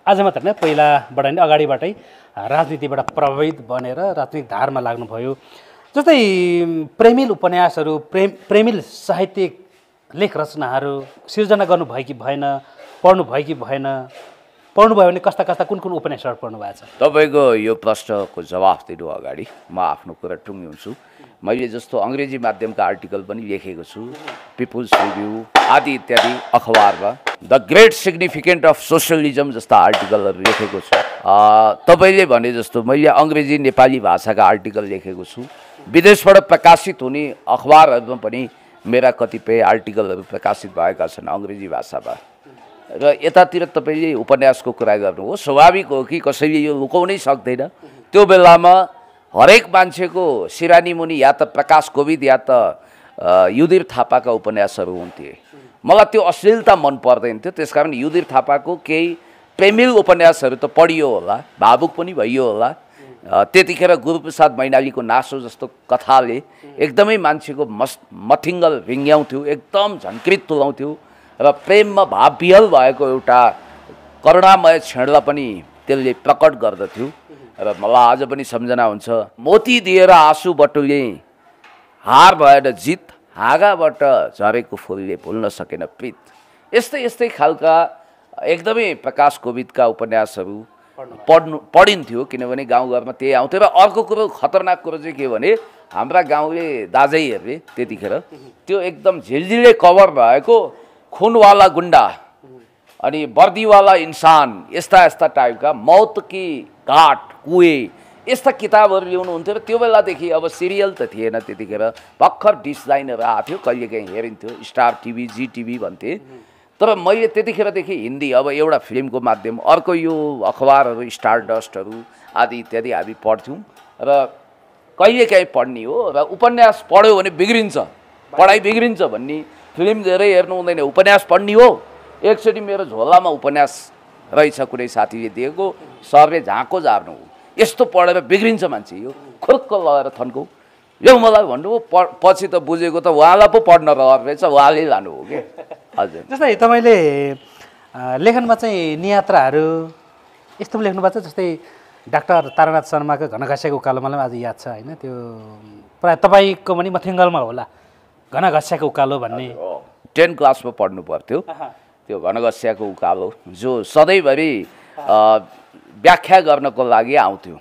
आज मात्र नै, पहिलाबाट नै, अगाडिबाटै राजनीतिबाट प्रभावित बनेर राजनीतिक धारमा लाग्नुभयो। जस्तै प्रेमिल उपन्यासहरू, प्रेमिल साहित्यिक लेख रचनाहरू सिर्जना गर्नुभयो कि भएन? पढ्नुभयो कि भएन? पढ्नुभयो भने कस्ता कस्ता कुन कुन उपन्यासहरू पढ्नु भएको छ? तपाईँको यो प्रश्नको जवाफ दिनु अगाडि म आफ्नो कुरा टुङ्ग्याउँछु। मैले जस्तो अङ्ग्रेजी माध्यमका आर्टिकल पनि लेखेको छु, पिपुल्स रिभ्यू आदि इत्यादि अखबारमा। The great significant of socialism जस्ता आर्टिकलहरू लेखेको छु। तपाईँले भने जस्तो मैले अङ्ग्रेजी नेपाली भाषाका आर्टिकल लेखेको छु। विदेशबाट प्रकाशित हुने अखबारहरूमा पनि मेरा कतिपय आर्टिकलहरू प्रकाशित भएका छन् अङ्ग्रेजी भाषामा। र यतातिर तपाईँले उपन्यासको कुरा गर्नु हो, स्वाभाविक हो कि कसैले यो लुकाउनै सक्दैन। त्यो बेलामा हरेक मान्छेको सिरानी मुनि या त प्रकाश कोविद या त युधिर थापाका उपन्यासहरू हुन्थे। मलाई त्यो अश्लीलता मन पर्दैन थियो, त्यसकारण युधिर थापाको केही प्रेमिल उपन्यासहरू त पढियो होला, भावुक पनि भइयो होला। त्यतिखेर गुरुप्रसाद मैनालीको नासो जस्तो कथाले एकदमै मान्छेको मथिङ्गल भिङ्ग्याउँथ्यो, एकदम झन्कृत तुलाउँथ्यो र प्रेममा भाव विहल भएको एउटा करुणामय क्षणलाई पनि त्यसले प्रकट गर्दथ्यो। र मलाई आज पनि सम्झना हुन्छ, मोती दिएर आँसु बटुले हार भएर जित, हाँगाबाट झरेको फुलले भुल्न सकेन प्रीत। यस्तै यस्तै खालका एकदमै प्रकाश कोविदका उपन्यासहरू पढिन्थ्यो, किनभने गाउँघरमा त्यही आउँथ्यो। र अर्को कुरो, खतरनाक कुरो चाहिँ के भने हाम्रा गाउँले दाजैहरूले त्यतिखेर त्यो एकदम झिलझिले कभर भएको खुनवाला गुन्डा अनि वर्दीवाला इन्सान, यस्ता यस्ता टाइपका, मौत की घाट, कुए, यस्ता किताबहरू ल्याउनुहुन्थ्यो। र त्यो बेलादेखि अब सिरियल त थिएन त्यतिखेर, भर्खर डिस लाइनहरू आएको थियो, कहिलेकाहीँ हेरिन्थ्यो, स्टार टिभी, जी टिभी भन्थे। तर मैले त्यतिखेरदेखि हिन्दी, अब एउटा फिल्मको माध्यम, अर्को यो अखबारहरू, स्टार डस्टहरू आदि इत्यादि हामी पढ्थ्यौँ। र कहिलेकाहीँ पढ्ने हो। र उपन्यास पढ्यो भने बिग्रिन्छ, पढाइ बिग्रिन्छ भन्ने, फिल्म धेरै हेर्नु हुँदैन, उपन्यास पढ्ने हो। एकचोटि मेरो झोलामा उपन्यास रहेछ कुनै साथीले दिएको, सरले झाँको झार्नु हो, यस्तो पढेर बिग्रिन्छ मान्छे, यो खुर्क लगाएर थन्को, यो मलाई भन्नुभयो। पछि त बुझेको त उहाँलाई पो पढ्न रहर रहेछ, उहाँले लानु हो कि। हजुर, जस्तै तपाईँले लेखनमा चाहिँ नियात्राहरू यस्तो पनि लेख्नु भएको छ। जस्तै डाक्टर तारानाथ शर्माको घनघाँसेको उकालो, मलाई आज याद छ होइन, त्यो प्राय तपाईँको पनि मथिङ्गलमा होला घनघस्याको उकालो भन्ने 10 क्लासमा पढ्नु पर्थ्यो त्यो घनघस्याको उकालो जो सधैँभरि व्याख्या गर्नको लागि आउँथ्यो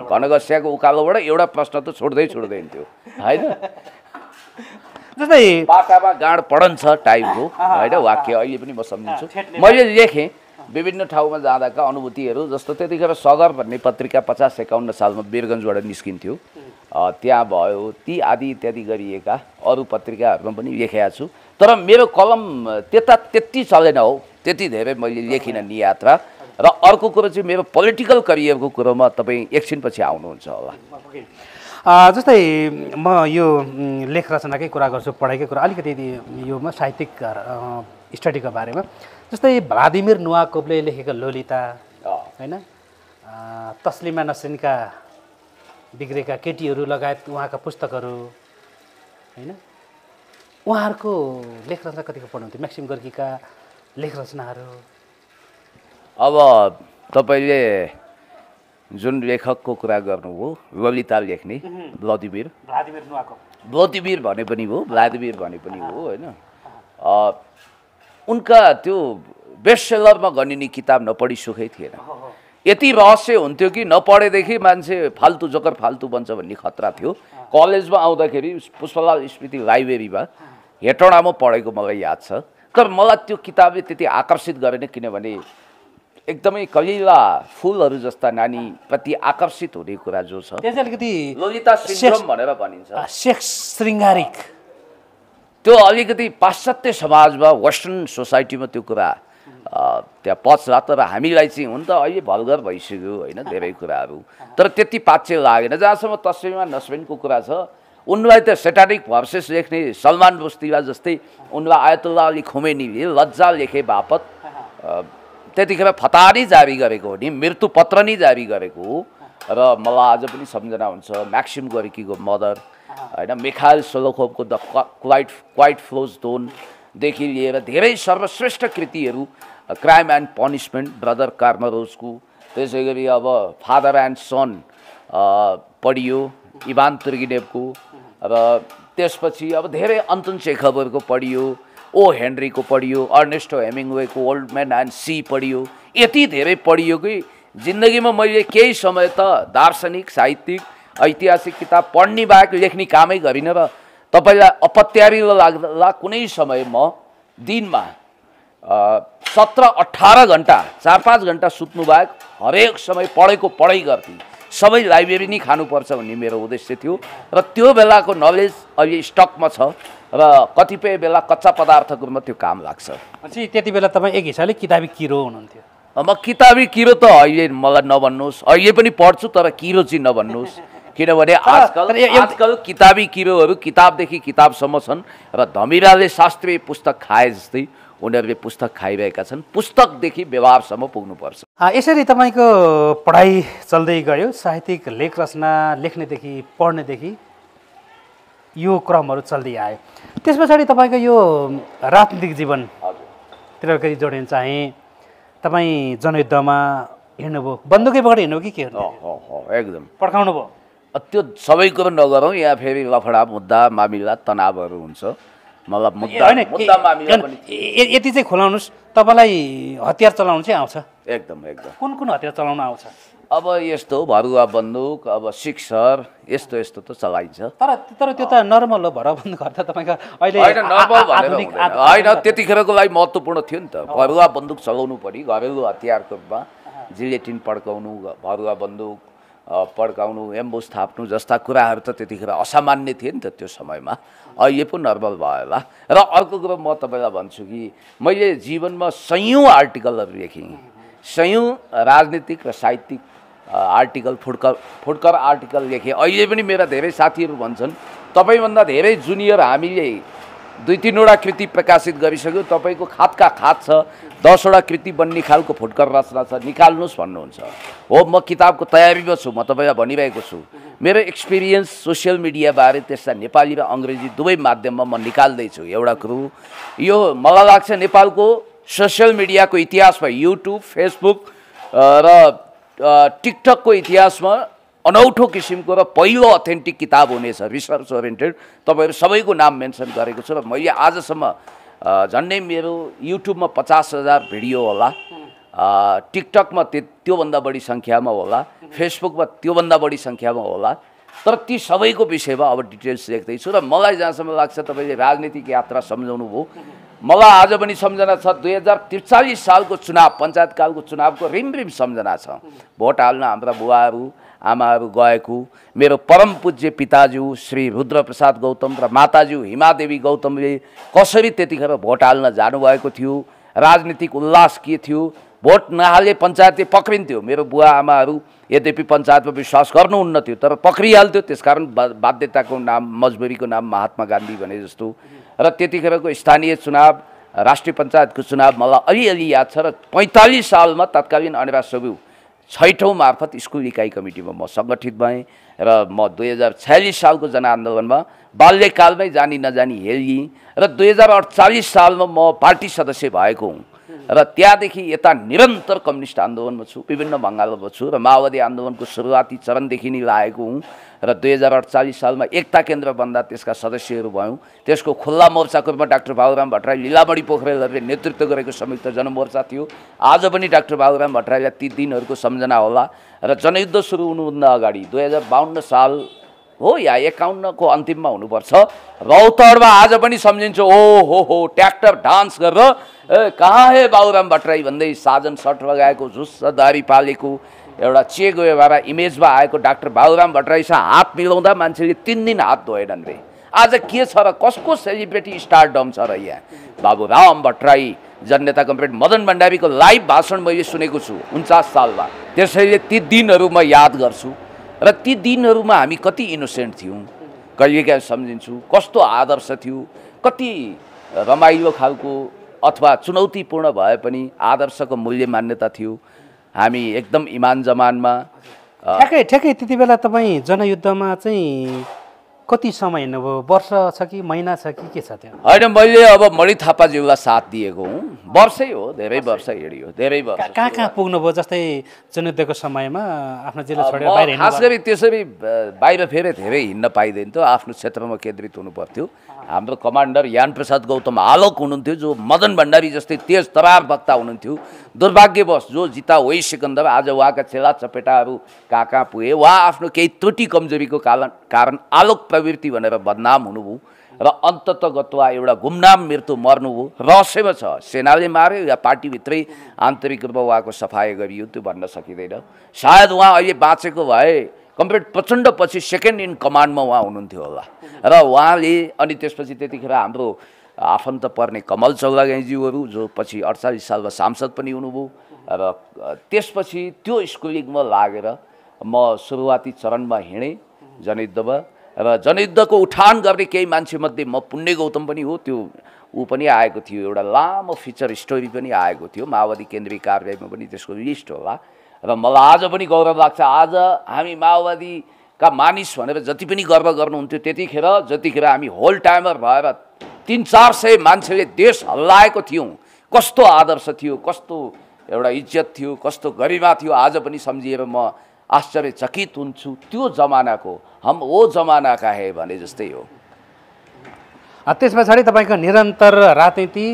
घनघस्याको उकालोबाट एउटा प्रश्न त छोड्दै थियो होइन जस्तै बाटामा गाँड पढन्छ टाइपको होइन वाक्य अहिले पनि म सम्झिन्छु मैले लेखेँ विभिन्न ठाउँमा जाँदाका अनुभूतिहरू जस्तो त्यतिखेर सगर भन्ने पत्रिका 50-51 सालमा वीरगन्जबाट निस्किन्थ्यो त्यहाँ भयो ती आदि इत्यादि गरिएका अरू पत्रिकाहरूमा पनि लेखेका छु तर मेरो कलम त्यति चलेन हौ त्यति धेरै मैले लेखिनँ नियात्रा र अर्को कुरो चाहिँ मेरो पोलिटिकल करियरको कुरोमा तपाईँ एकछिनपछि आउनुहुन्छ होला जस्तै म यो लेख रचनाकै कुरा गर्छु पढाइकै कुरा अलिकति योमा साहित्यिक स्टडीको बारेमा जस्तै भ्लादिमिर नुवाकोभले लेखेको लोलिता होइन तस्लिमा नसरिनका बिग्रेका केटीहरू लगायत उहाँका पुस्तकहरू होइन उहाँहरूको लेख रचना कतिको पढ्नुहुन्थ्यो म्याक्सिम गर्गीका लेख रचनाहरू अब तपाईँले जुन लेखकको कुरा गर्नुभयो ललिता लेख्ने भ्लादिमिर भने पनि हो भ्लादिमिर भने पनि हो होइन उनका त्यो बेस्ट सेलरमा गनिने किताब नपढी सुखै थिएन यति रहस्य हुन्थ्यो कि नपढेदेखि मान्छे फाल्तु जोकर फाल्तु बन्छ भन्ने खतरा थियो कलेजमा आउँदाखेरि पुष्पलाल स्मृति लाइब्रेरीमा हेटौँडामा पढेको मलाई याद छ तर मलाई त्यो किताबले त्यति आकर्षित गरेन किनभने एकदमै कलिला फुलहरू जस्ता नानीप्रति आकर्षित हुने कुरा जो छ अलिकति ललिता सिन्ड्रोम भनेर भनिन्छ सेक्स श्रृङ्गारिक त्यो अलिकति पाश्चात्य समाजमा वेस्टर्न सोसाइटीमा त्यो कुरा त्यहाँ पच्ला तर हामीलाई चाहिँ हुन त अहिले भल्गर भइसक्यो होइन धेरै कुराहरू तर त्यति पाच्य लागेन जहाँसम्म तस्लिमा नसरिनको कुरा छ उनलाई त सेटानिक भर्सेस लेख्ने सलमान रुस्दीला जस्तै उनलाई आयतुल्लाह अली खोमेनीले लज्जा लेखे बापत त्यतिखेर फतानी जारी गरेको हो नि मृत्यु पत्र नै जारी गरेको हो र मलाई आज पनि सम्झना हुन्छ म्याक्सिम गोर्कीको मदर होइन मिखाइल सोलोखोभको द क्वाइट फ्लोज दोनदेखि लिएर धेरै सर्वश्रेष्ठ कृतिहरू क्राइम एन्ड पनिसमेन्ट ब्रदर कार्मरोजको त्यसै गरी अब फादर एन्ड सन पढियो इभान तुर्गेनेभको र त्यसपछि अब धेरै अन्तोन चेखभको पढियो ओ हेनरीको पढियो अर्नेस्टो हेमिङ्वेको ओल्ड म्यान एन्ड सी पढियो यति धेरै पढियो कि जिन्दगीमा मैले केही समय त दार्शनिक साहित्यिक ऐतिहासिक किताब पढ्ने बाहेक लेख्ने कामै गरिनँ र तपाईँलाई अपत्यारिलो लाग्दा कुनै समय म दिनमा 17-18 घन्टा 4-5 घन्टा सुत्नु बाहेक हरेक समय पढेको पढाइ गर्थेँ सबै लाइब्रेरी नै खानुपर्छ भन्ने मेरो उद्देश्य थियो र त्यो बेलाको नलेज अहिले स्टकमा छ र कतिपय बेला कच्चा पदार्थको रूपमा त्यो काम लाग्छ त्यति बेला तपाईँ एक हिसाबले किताबी किरो हुनुहुन्थ्यो म किताबी किरो त अहिले मलाई नभन्नुहोस् अहिले पनि पढ्छु तर किरो चाहिँ नभन्नुहोस् किनभने आजकल किताबी किरोहरू किताबदेखि किताबसम्म छन् र धमिराले शास्त्रीय पुस्तक खाए जस्तै उनीहरूले पुस्तक खाइरहेका छन् पुस्तकदेखि व्यवहारसम्म पुग्नुपर्छ यसरी तपाईँको पढाइ चल्दै गयो साहित्यिक लेख रचना लेख्नेदेखि पढ्नेदेखि यो क्रमहरू चल्दै आयो त्यस पछाडि तपाईँको यो राजनीतिक जीवनतिर कति जोडिन चाहे तपाईँ जनयुद्धमा हिँड्नुभयो बन्दुकै पकड हिँड्नुभयो कि के एकदम पड्काउनु भयो त्यो सबै कुरो नगरौँ यहाँ फेरि लफडा मुद्दा मामिला तनावहरू हुन्छ मतलब मुद्दा मामिला पनि यति चाहिँ खोलाउनुहोस् तपाईँलाई हतियार चलाउनु चाहिँ आउँछ एकदम कुन हतियार चलाउन आउँछ अब यस्तो भरुवा बन्दुक अब सिक्सर यस्तो त चलाइन्छ तर त्यो त नर्मल हो भरुवा बन्दुक त तपाईँको अहिले होइन त्यतिखेरको लागि महत्त्वपूर्ण थियो नि त भरुवा बन्दुक चलाउनु पर्यो घरेलु हतियारको रूपमा जिलेटिन पड्काउनु भरुवा बन्दुक पड्काउनु एम्बुस थाप्नु जस्ता कुराहरू त त्यतिखेर असामान्य थिए नि त त्यो समयमा अहिले पो नर्मल भयो होला र अर्को कुरो म तपाईँलाई भन्छु कि मैले जीवनमा सयौँ आर्टिकलहरू लेखेँ सयौँ राजनीतिक र साहित्यिक आर्टिकल फुटकर आर्टिकल लेखेँ अहिले पनि मेरा धेरै साथीहरू भन्छन् तपाईँभन्दा धेरै जुनियर हामीले 2-3वटा कृति प्रकाशित गरिसक्यो तपाईँको खातका खात छ 10वटा कृति बन्ने खालको फुटकर रचना छ निकाल्नुहोस् भन्नुहुन्छ हो म किताबको तयारीमा छु म तपाईँलाई भनिरहेको छु मेरो एक्सपिरियन्स सोसियल मिडियाबारे त्यसलाई नेपाली र अङ्ग्रेजी दुवै माध्यममा म निकाल्दैछु एउटा कुरो यो मलाई लाग्छ नेपालको सोसियल मिडियाको इतिहासमा युट्युब फेसबुक र टिकटकको इतिहासमा अनौठो किसिमको र पहिलो अथेन्टिक किताब हुनेछ, रिसर्च ओरिएन्टेड। तपाईँहरू सबैको नाम मेन्सन गरेको छु र मैले आजसम्म झन्डै मेरो युट्युबमा 50,000 भिडियो होला, टिकटकमा त्योभन्दा बढी सङ्ख्यामा होला, फेसबुकमा त्योभन्दा बढी सङ्ख्यामा होला, तर ती सबैको विषयमा अब डिटेल्स लेख्दैछु। र मलाई जहाँसम्म लाग्छ तपाईँले राजनीतिक यात्रा सम्झाउनु भयो, मलाई आज पनि सम्झना छ 2043 सालको चुनाव, पञ्चायतकालको चुनावको रिमरिम सम्झना छ। भोट हाल्न हाम्रा बुवाहरू आमाहरू गएको, मेरो परम पूज्य पिताज्यू श्री रुद्रप्रसाद गौतम र माताज्यू हिमादेवी गौतमले कसरी त्यतिखेर भोट हाल्न जानुभएको थियो, राजनीतिक उल्लास के थियो। भोट नहाले पञ्चायतले पक्रिन्थ्यो, मेरो बुवा आमाहरू यद्यपि पञ्चायतमा विश्वास गर्नुहुन्न थियो तर पक्रिहाल्थ्यो, त्यसकारण बाध्यताको नाम मजबुरीको नाम महात्मा गान्धी भने जस्तो। र त्यतिखेरको स्थानीय चुनाव, राष्ट्रिय पञ्चायतको चुनाव मलाई अलिअलि याद छ। र 45 सालमा तत्कालीन अनिवार्य सभ्यू 6औं मार्फत स्कुल इकाइ कमिटीमा म सङ्गठित भएँ र म 2046 सालको जनआन्दोलनमा बाल्यकालमै जानी नजानी हेलिएँ र 2048 सालमा म पार्टी सदस्य भएको हुँ र त्यहाँदेखि यता निरन्तर कम्युनिस्ट आन्दोलनमा छु, विभिन्न बङ्गालमा छु र माओवादी आन्दोलनको सुरुवाती चरणदेखि नै लागेको हुँ र 2048 सालमा एकता केन्द्र बन्दा त्यसका सदस्यहरू भयौँ। त्यसको खुल्ला मोर्चाको रूपमा डाक्टर बाबुराम भट्टराई, लीलामणि पोखरेलहरूले नेतृत्व गरेको संयुक्त जनमोर्चा थियो। आज पनि डाक्टर बाबुराम भट्टराईलाई ती दिनहरूको सम्झना होला। र जनयुद्ध सुरु हुनुभन्दा अगाडि 2052 साल हो या 51 को अन्तिममा हुनुपर्छ, रौतहटमा आज पनि सम्झिन्छु, हो ट्र्याक्टर डान्स गरेर कहाँ हे बाबुराम भट्टराई भन्दै साजन सर्ट लगाएको, झुस्स दारी पालेको एउटा चे गोएवारा इमेजमा आएको डाक्टर बाबुराम भट्टराईसँग हात मिलाउँदा मान्छेले 3 दिन हात धोएनन् रे। आज के छ र, कसको सेलिब्रेटी स्टारडम छ र यहाँ? बाबुराम भट्टराई जननेता कमरेड मदन भण्डारीको लाइभ भाषण मैले सुनेको छु 49 सालमा। त्यसैले ती दिनहरू म याद गर्छु र ती दिनहरूमा हामी कति इनोसेन्ट थियौँ, कहिलेकाहीँ सम्झिन्छु कस्तो आदर्श थियो, कति रमाइलो खालको अथवा चुनौतीपूर्ण भए पनि आदर्शको मूल्य मान्यता थियो। हामी एकदम इमान जमानमा ठ्याक्कै त्यति बेला तपाईँ जनयुद्धमा चाहिँ कति समय हिँड्नुभयो? वर्ष छ कि महिना छ कि के छ त्यहाँ? होइन, मैले अब मणि थापाज्यूलाई साथ दिएको हुँ, वर्षै हो, धेरै वर्ष हिँडियो, धेरै वर्ष। कहाँ पुग्नुभयो? जस्तै जनयुद्धको समयमा आफ्नो जिल्ला छोडेर बाहिर हिँड्नु? खास गरी त्यसरी बाहिर फेरि धेरै हिँड्न पाइँदैन थियो, आफ्नो क्षेत्रमा केन्द्रित हुनु पर्थ्यो। हाम्रो कमान्डर यान प्रसाद गौतम आलोक हुनुहुन्थ्यो, जो मदन भण्डारी जस्तै तेज तरार वक्ता हुनुहुन्थ्यो। दुर्भाग्यवश जो जिता वही सिकन्दर, आज उहाँका चेला चपेटाहरू कहाँ पुगे। उहाँ आफ्नो केही त्रुटि कमजोरीको कारण आलोक प्रवृत्ति भनेर बदनाम हुनुभयो र अन्ततगतवा एउटा गुमनाम मृत्यु मर्नुभयो। रहस्यमा छ, सेनाले मार्यो या पार्टीभित्रै आन्तरिक रूपमा उहाँको सफाई गरियो, त्यो भन्न सकिँदैन। सायद उहाँ अहिले बाँचेको भए कमरेड प्रचण्ड पछि सेकेन्ड इन कमान्डमा उहाँ हुनुहुन्थ्यो होला। र उहाँले अनि त्यसपछि त्यतिखेर हाम्रो आफन्त पर्ने कमल चौलागाईज्यूहरू, जो पछि 48 सालमा सांसद पनि हुनुभयो। र त्यसपछि त्यो स्कुलिङमा लागेर म सुरुवाती चरणमा हिँडेँ जनयुद्धमा। र जनयुद्धको उठान गर्ने केही मान्छेमध्ये म पुण्य गौतम पनि हो, त्यो ऊ पनि आएको थियो, एउटा लामो फिचर स्टोरी पनि आएको थियो, माओवादी केन्द्रीय कार्यालयमा पनि त्यसको लिस्ट होला। र मलाई आज पनि गौरव लाग्छ, आज हामी माओवादीका मानिस भनेर जति पनि गर्व गर्नुहुन्थ्यो त्यतिखेर, जतिखेर हामी होल टाइमर भएर 300-400 मान्छेले देश हल्लाएको थियौँ, कस्तो आदर्श थियो, कस्तो एउटा इज्जत थियो, कस्तो गरिमा थियो, आज पनि सम्झिएर म आश्चर्यचकित हुन्छु। त्यो जमानाको हम वो जमानाका है भने जस्तै हो। त्यस पछाडि तपाईँको निरन्तर राजनीति,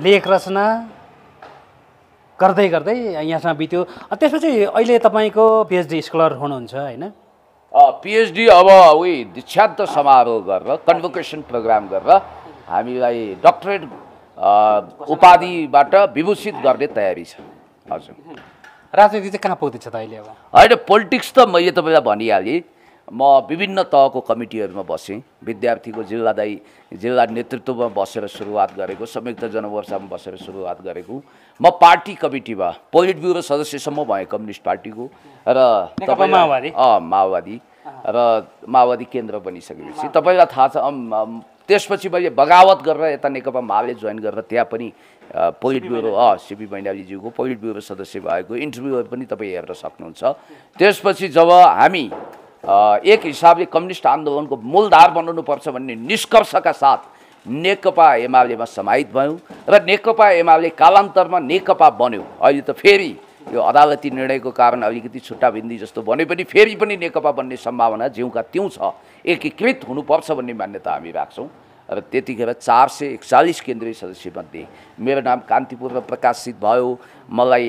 लेख रचना गर्दै गर्दै यहाँसम्म बित्यो। त्यसपछि अहिले तपाईँको पिएचडी स्कलर हुनुहुन्छ होइन? पिएचडी अब उही दीक्षान्त समारोह गरेर, कन्भोकेसन प्रोग्राम गरेर हामीलाई डक्टरेट उपाधिबाट विभूषित गर्ने तयारी छ। हजुर, राजनीति चाहिँ कहाँ पुग्दैछ त अहिले? अब होइन, पोलिटिक्स त मैले तपाईँलाई भनिहालेँ। म विभिन्न तहको कमिटीहरूमा बसेँ, विद्यार्थीको जिल्ला नेतृत्वमा बसेर सुरुवात गरेको, संयुक्त जनमोर्चामा बसेर सुरुवात गरेको। म पार्टी कमिटीमा पोलिट ब्युरो सदस्यसम्म भएँ कम्युनिस्ट पार्टीको, र माओवादी र माओवादी केन्द्र बनिसकेपछि तपाईँलाई थाहा छ। त्यसपछि मैले बगावत गरेर यता नेकपा माले जोइन गरेर त्यहाँ पनि पोलिट ब्युरो सिपी मैनालीज्यूको पोलिट ब्युरो सदस्य भएको इन्टरभ्यूहरू पनि तपाईँ हेर्न सक्नुहुन्छ। त्यसपछि जब हामी एक हिसाबले कम्युनिस्ट आन्दोलनको मूलधार बनाउनुपर्छ भन्ने निष्कर्षका साथ नेकपा एमालेमा समाहित भयौँ र नेकपा एमाले कालान्तरमा नेकपा बन्यो। अहिले त फेरि यो अदालती निर्णयको कारण अलिकति छुट्टाबिन्दी जस्तो भने पनि फेरि पनि नेकपा बन्ने सम्भावना ज्यूका त्यौँ छ, एकीकृत हुनुपर्छ भन्ने मान्यता हामी राख्छौँ। र त्यतिखेर 441 केन्द्रीय सदस्यमध्ये मेरो नाम कान्तिपुरमा प्रकाशित भयो। मलाई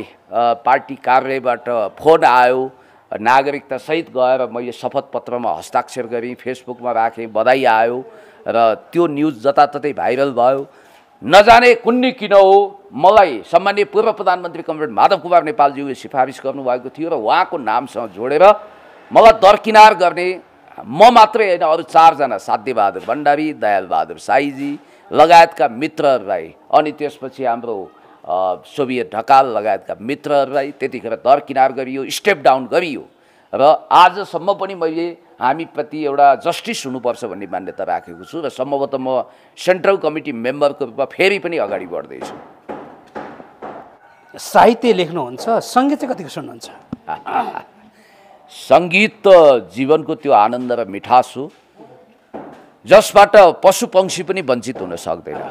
पार्टी कार्यालयबाट फोन आयो, नागरिकतासहित गएर मैले शपथ पत्रमा हस्ताक्षर गरेँ, फेसबुकमा राखेँ, बधाई आयो र त्यो न्युज जताततै भाइरल भयो। नजाने कुन्नी किन हो मलाई सम्माननीय पूर्व प्रधानमन्त्री कमरेड माधव कुमार नेपालज्यूले सिफारिस गर्नुभएको थियो र उहाँको नामसँग जोडेर मलाई दरकिनार गर्ने म मात्रै होइन, अरू 4 जना साध्यबहादुर भण्डारी, दयालबहादुर साईजी लगायतका मित्रहरूलाई अनि त्यसपछि हाम्रो सोभियत ढकाल लगायतका मित्रहरूलाई त्यतिखेर दरकिनार गरियो, स्टेप डाउन गरियो र आजसम्म पनि मैले हामीप्रति एउटा जस्टिस हुनुपर्छ भन्ने मान्यता राखेको छु र सम्भवतः म सेन्ट्रल कमिटी मेम्बरको रूपमा फेरि पनि अगाडि बढ्दैछु। साहित्य लेख्नुहुन्छ, सङ्गीत चाहिँ कतिको सुन्नुहुन्छ? सङ्गीत त जीवनको त्यो आनन्द र मिठास हो जसबाट पशु पक्षी पनि वञ्चित हुन सक्दैन।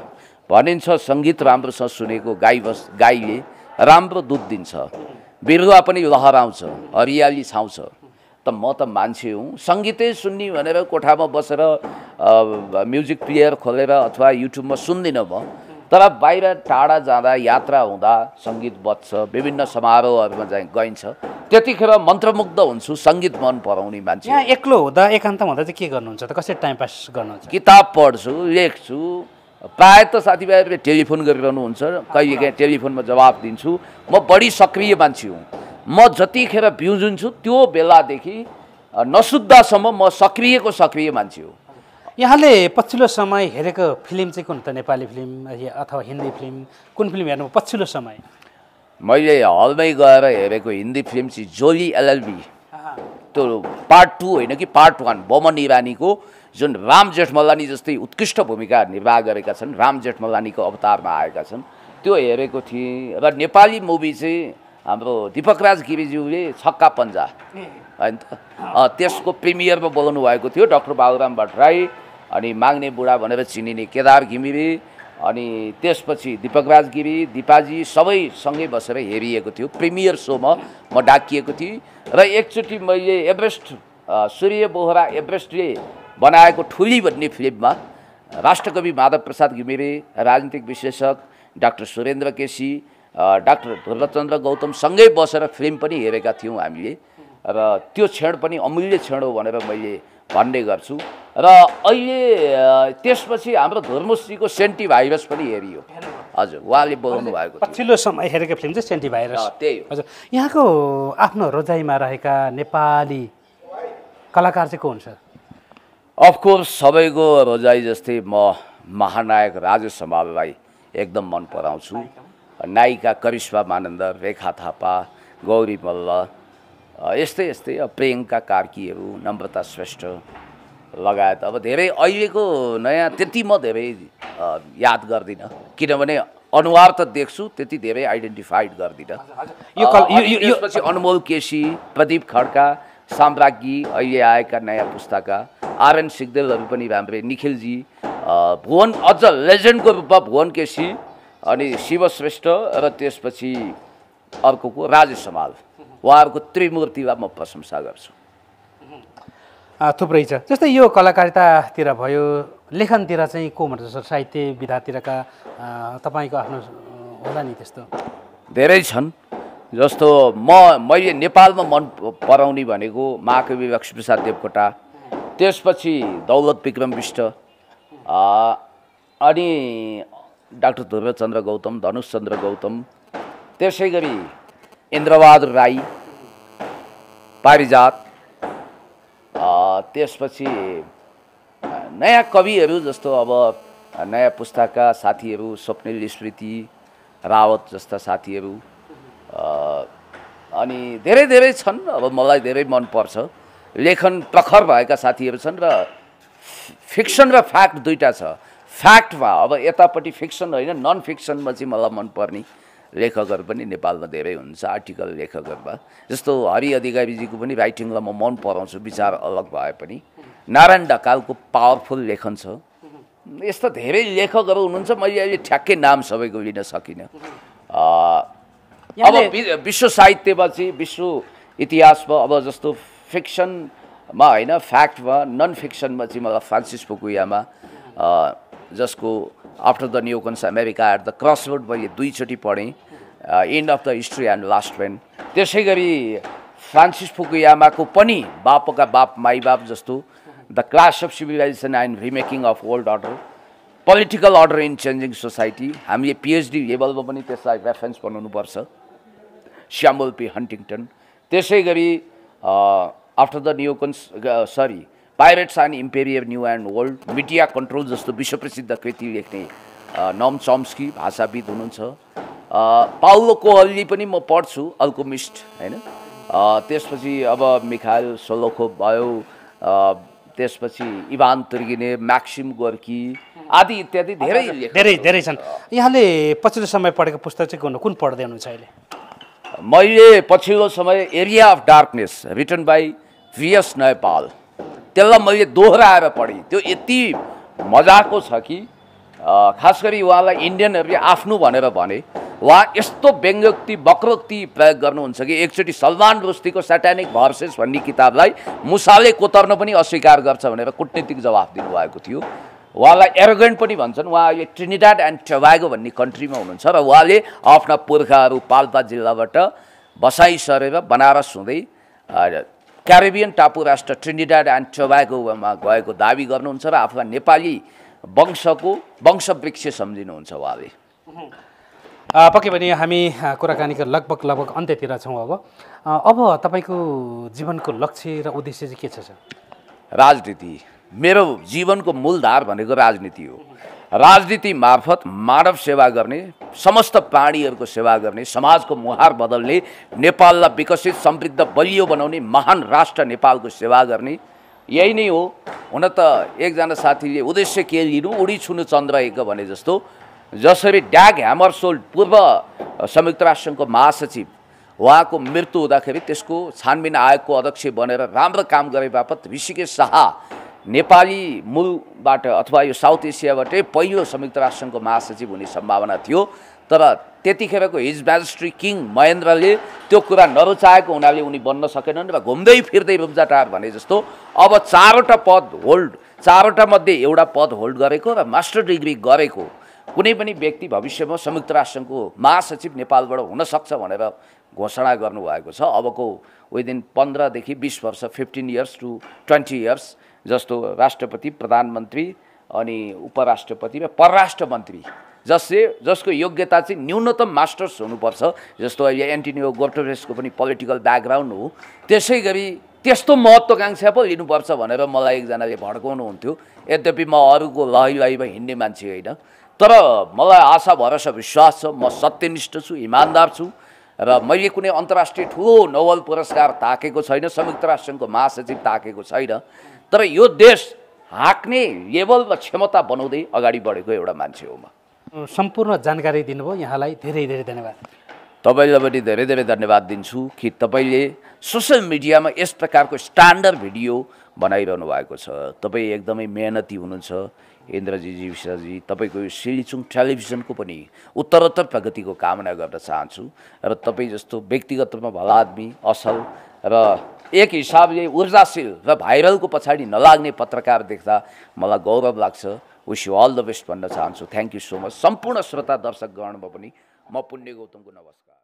भनिन्छ सङ्गीत राम्रोसँग सुनेको गाईले राम्रो दुध दिन्छ, बिरुवा पनि लहराउँछ, हरियाली छाउँछ। त म त मान्छे हुँ, सङ्गीतै सुन्ने भनेर कोठामा बसेर म्युजिक प्लेयर खोलेर अथवा युट्युबमा सुन्दिनँ म। तर बाहिर टाढा जाँदा, यात्रा हुँदा सङ्गीत बज्छ, विभिन्न समारोहहरूमा गइन्छ, त्यतिखेर मन्त्रमुग्ध हुन्छु। सङ्गीत मन पराउने मान्छे। यहाँ एक्लो हुँदा, एकान्तमा हुँदा चाहिँ के गर्नुहुन्छ त? कसरी टाइम पास गर्नुहुन्छ? किताब पढ्छु, लेख्छु। प्रायः त साथीभाइहरूले टेलिफोन गरिरहनुहुन्छ, कहिलेकाहीँ टेलिफोनमा जवाब दिन्छु। म बढी सक्रिय मान्छे हुँ। म जतिखेर बिउजुन्छु त्यो बेलादेखि नसुत्दासम्म म सक्रिय मान्छे हो। यहाँले पछिल्लो समय हेरेको फिल्म चाहिँ कुन त? नेपाली फिल्म अथवा हिन्दी फिल्म, कुन फिल्म हेर्नु पछिल्लो समय? मैले हलमै गएर हेरेको हिन्दी फिल्म चाहिँ जोली एलएलबी, त्यो पार्ट 2 होइन कि पार्ट 1, बमन इरानीको, जुन राम जेठमलानी जस्तै उत्कृष्ट भूमिका निर्वाह गरेका छन्, राम जेठमलानीको अवतारमा आएका छन्, त्यो हेरेको थिएँ। र नेपाली मुभी चाहिँ हाम्रो दीपकराज गिरिज्यूले छक्का पन्जा होइन त, त्यसको प्रिमियरमा बोलाउनु भएको थियो। डाक्टर बाबुराम भट्टराई अनि माग्ने बुढा भनेर चिनिने केदार घिमिरे अनि त्यसपछि दीपकराज गिरी, दिपाजी सबै सँगै बसेर हेरिएको थियो। प्रिमियर सोमा म डाकिएको थिएँ र एकचोटि मैले एभरेस्ट, सूर्य बोहरा एभरेस्टले बनाएको ठुली भन्ने फिल्ममा राष्ट्रकवि माधव प्रसाद घिमिरे, राजनीतिक विश्लेषक डाक्टर सुरेन्द्र केसी, डाक्टर ध्रुवचन्द्र गौतम सँगै बसेर फिल्म पनि हेरेका थियौँ हामीले। र त्यो क्षण पनि अमूल्य क्षण हो भनेर मैले भन्ने गर्छु। र अहिले त्यसपछि हाम्रो धर्मुश्रीको सेन्टी भाइरस पनि हेरियो। हजुर, उहाँले बोलाउनु भएको पछिल्लो समय हेरेको फिल्म चाहिँ सेन्टी भाइरस। त्यही हो। हजुर, यहाँको आफ्नो रोजाइमा रहेका नेपाली कलाकार चाहिँ को हुन्छ? अफकोर्स सबैको रोजाइ जस्तै म महानायक राजेश हमाललाई एकदम मन पराउँछु। नायिका करिश्मा मानन्द, रेखा थापा, गौरी मल्ल, यस्तै प्रियङ्का कार्कीहरू, नम्रता श्रेष्ठ लगायत अब धेरै अहिलेको नयाँ त्यति म धेरै याद गर्दिनँ, किनभने अनुहार त देख्छु, त्यति धेरै आइडेन्टिफाइड गर्दिनँ। त्यसपछि अनमोल केसी, प्रदीप खड्का, साम्राज्ञी, अहिले आएका नयाँ पुस्ताका आरएन सिग्देलहरू पनि राम्रै, निखिलजी, भुवन अझ लेजेन्डको रूपमा भुवन केसी अनि शिवश्रेष्ठ र त्यसपछि अर्को को राजेश हमाल, उहाँहरूको त्रिमूर्तिलाई म प्रशंसा गर्छु। थुप्रै छ। जस्तै यो कलाकारितातिर भयो, लेखनतिर चाहिँ को भन्छ सर? साहित्य विधातिरका तपाईँको आफ्नो होला नि त्यस्तो? धेरै छन्। जस्तो मैले नेपालमा मन पराउने भनेको महाकवि लक्ष्मीप्रसाद देवकोटा, त्यसपछि दौलत विक्रम बिष्ट, अनि डाक्टर ध्रुवचन्द्र गौतम, धनुषचन्द्र गौतम, त्यसै गरी इन्द्रबहादुर राई, पारिजात, त्यसपछि नयाँ कविहरू जस्तो अब नयाँ पुस्ताका साथीहरू स्वप्निल स्मृति रावत जस्ता साथीहरू, अनि धेरै छन्। अब मलाई धेरै मनपर्छ। लेखन प्रखर भएका साथीहरू छन् र फिक्सन र फ्याक्ट दुईवटा छ। फ्याक्टमा अब यतापट्टि फिक्सन होइन, नन फिक्सनमा चाहिँ मलाई मनपर्ने लेखकहरू पनि नेपालमा धेरै हुन्छ। आर्टिकल लेखकहरूमा जस्तो हरि अधिकारीजीको पनि राइटिङलाई म मन पराउँछु, विचार अलग भए पनि। नारायण ढकालको पावरफुल लेखन छ। यस्ता धेरै लेखकहरू हुनुहुन्छ, मैले अहिले ठ्याक्कै नाम सबैको लिन सकिनँ। अब विश्व साहित्यमा चाहिँ विश्व इतिहासमा अब जस्तो फिक्सनमा होइन फ्याक्टमा नन फिक्सनमा चाहिँ मलाई फ्रान्सिस फुकुयामा जसको after the neocons America at the crossroad मैले 2 चोटि पढेँ end of the history and last train. त्यसै गरी फ्रान्सिस फुकुयामाको पनि बापका बाप माई बाप जस्तो the clash of civilisation and remaking of world order, political order in changing society, हामीले पिएचडी लेभलमा पनि त्यसलाई रेफरेन्स बनाउनुपर्छ, स्यामुअल पी हन्टिङटन। त्यसै गरी after the neocons pirates and emperor new and world, media control जस्तो विश्वप्रसिद्ध कृति लेख्ने नम चम्स्की भाषाविद हुनुहुन्छ। पाउलो कोएल्हो पनि म पढ्छु, अल्कोमिस्ट होइन। त्यसपछि अब मिखाइल सोलोखोभ भयो, त्यसपछि इभान तुर्गेनेभ, म्याक्सिम गोर्की आदि इत्यादि धेरै छन्। यहाँले पछिल्लो समय पढेको पुस्तक चाहिँ कुन पढ्दै हुनुहुन्छ अहिले? मैले पछिल्लो समय area of darkness written by VS Naipaul, त्यसलाई मैले दोहोऱ्याएर पढेँ। त्यो यति मजाको छ कि खास गरी उहाँलाई इन्डियनहरूले आफ्नो भनेर भने उहाँ यस्तो व्यङ्ग्योक्ति वक्रोक्ति प्रयोग गर्नुहुन्छ कि एकचोटि सलमान रुस्दीको सैटानिक भर्सेस भन्ने किताबलाई मुसाले कोतर्न पनि अस्वीकार गर्छ भनेर कूटनीतिक जवाफ दिनुभएको थियो। उहाँलाई एरोगेन्ट पनि भन्छन्। उहाँ अहिले ट्रिनिडाड एन्ड टोबागो भन्ने कन्ट्रीमा हुनुहुन्छ र उहाँले आफ्ना पुर्खाहरू पाल्पा जिल्लाबाट बसाइ सरेर बनारस हुँदै क्यारिबियन टापु राष्ट्र ट्रिनिडाड एन्ड टोबागोमा गएको दाबी गर्नुहुन्छ र आफूलाई नेपाली वंशको वंशवृक्ष सम्झिनुहुन्छ उहाँले। पक्कै पनि हामी कुराकानीको लगभग अन्त्यतिर छौँ। अब तपाईँको जीवनको लक्ष्य र उद्देश्य चाहिँ के छ? राजनीति। मेरो जीवनको मूलधार भनेको राजनीति हो। राजनीति मार्फत मानव सेवा गर्ने, समस्त प्राणीहरूको सेवा गर्ने, समाजको मुहार बदल्ने, नेपाललाई विकसित समृद्ध बलियो बनाउने महान राष्ट्र नेपालको सेवा गर्ने, यही नै हो। हुन त एकजना साथीले उद्देश्य के लिनु, उडी छुनु चन्द्र एक भने जस्तो, जसरी ड्याग ह्यामरसोल्ड पूर्व संयुक्त राष्ट्रसङ्घको महासचिव उहाँको मृत्यु हुँदाखेरि त्यसको छानबिन आयोगको अध्यक्ष बनेर राम्रो काम गरे बापत ऋषिकेश शाह नेपाली मूलबाट अथवा यो साउथ एसियाबाटै पहिलो संयुक्त राष्ट्रसङ्घको महासचिव हुने सम्भावना थियो। तर त्यतिखेरको हिज म्याजेस्टी किङ महेन्द्रले त्यो कुरा नरुचाएको हुनाले उनी बन्न सकेनन् र घुम्दै फिर्दै रुम्जाटार भने जस्तो अब 4वटा पद होल्ड, 4वटा मध्ये एउटा पद होल्ड गरेको र मास्टर डिग्री गरेको कुनै पनि व्यक्ति भविष्यमा संयुक्त राष्ट्रसङ्घको महासचिव नेपालबाट हुन सक्छ भनेर घोषणा गर्नुभएको छ। अबको विदिन 15 देखि 20 वर्ष 15 इयर्स टु 20 इयर्स जस्तो राष्ट्रपति, प्रधानमन्त्री अनि उपराष्ट्रपति र परराष्ट्र मन्त्री जसको योग्यता चाहिँ न्यूनतम मास्टर्स हुनुपर्छ, जस्तो अहिले एन्टोनियो गुटेरेसको पनि पोलिटिकल ब्याकग्राउन्ड हो। त्यसै गरी त्यस्तो महत्त्वाकांक्षा पो लिनुपर्छ भनेर मलाई एकजनाले भड्काउनुहुन्थ्यो। यद्यपि म अरूको लहैलहीमा हिँड्ने मान्छे होइन, तर मलाई आशा भरोसा विश्वास छ, म सत्यनिष्ठ छु, इमान्दार छु र मैले कुनै अन्तर्राष्ट्रिय ठुलो नोबेल पुरस्कार ताकेको छैन, संयुक्त राष्ट्रसङ्घको महासचिव ताकेको छैन, तर यो देश हाँक्ने लेभल र क्षमता बनाउँदै अगाडि बढेको एउटा मान्छे हो म। सम्पूर्ण जानकारी दिनुभयो, यहाँलाई धेरै धेरै धन्यवाद। तपाईँलाई पनि धेरै धेरै धन्यवाद दिन्छु कि तपाईँले सोसियल मिडियामा यस प्रकारको स्ट्यान्डर्ड भिडियो बनाइरहनु भएको छ। तपाईँ एकदमै मेहनती हुनुहुन्छ इन्द्रजी विश्वजी। तपाईँको यो सिलिचुङ टेलिभिजनको पनि उत्तरोत्तर प्रगतिको कामना गर्न चाहन्छु र तपाईँ जस्तो व्यक्तिगत रूपमा भला आदमी, असल र एक हिसाबले ऊर्जाशील र भाइरलको पछाडि नलाग्ने पत्रकार देख्दा मलाई गौरव लाग्छ। Wish you all the best भन्न चाहन्छु। Thank you so much. सम्पूर्ण श्रोता दर्शकगणमा पनि म पुण्य गौतमको नमस्कार।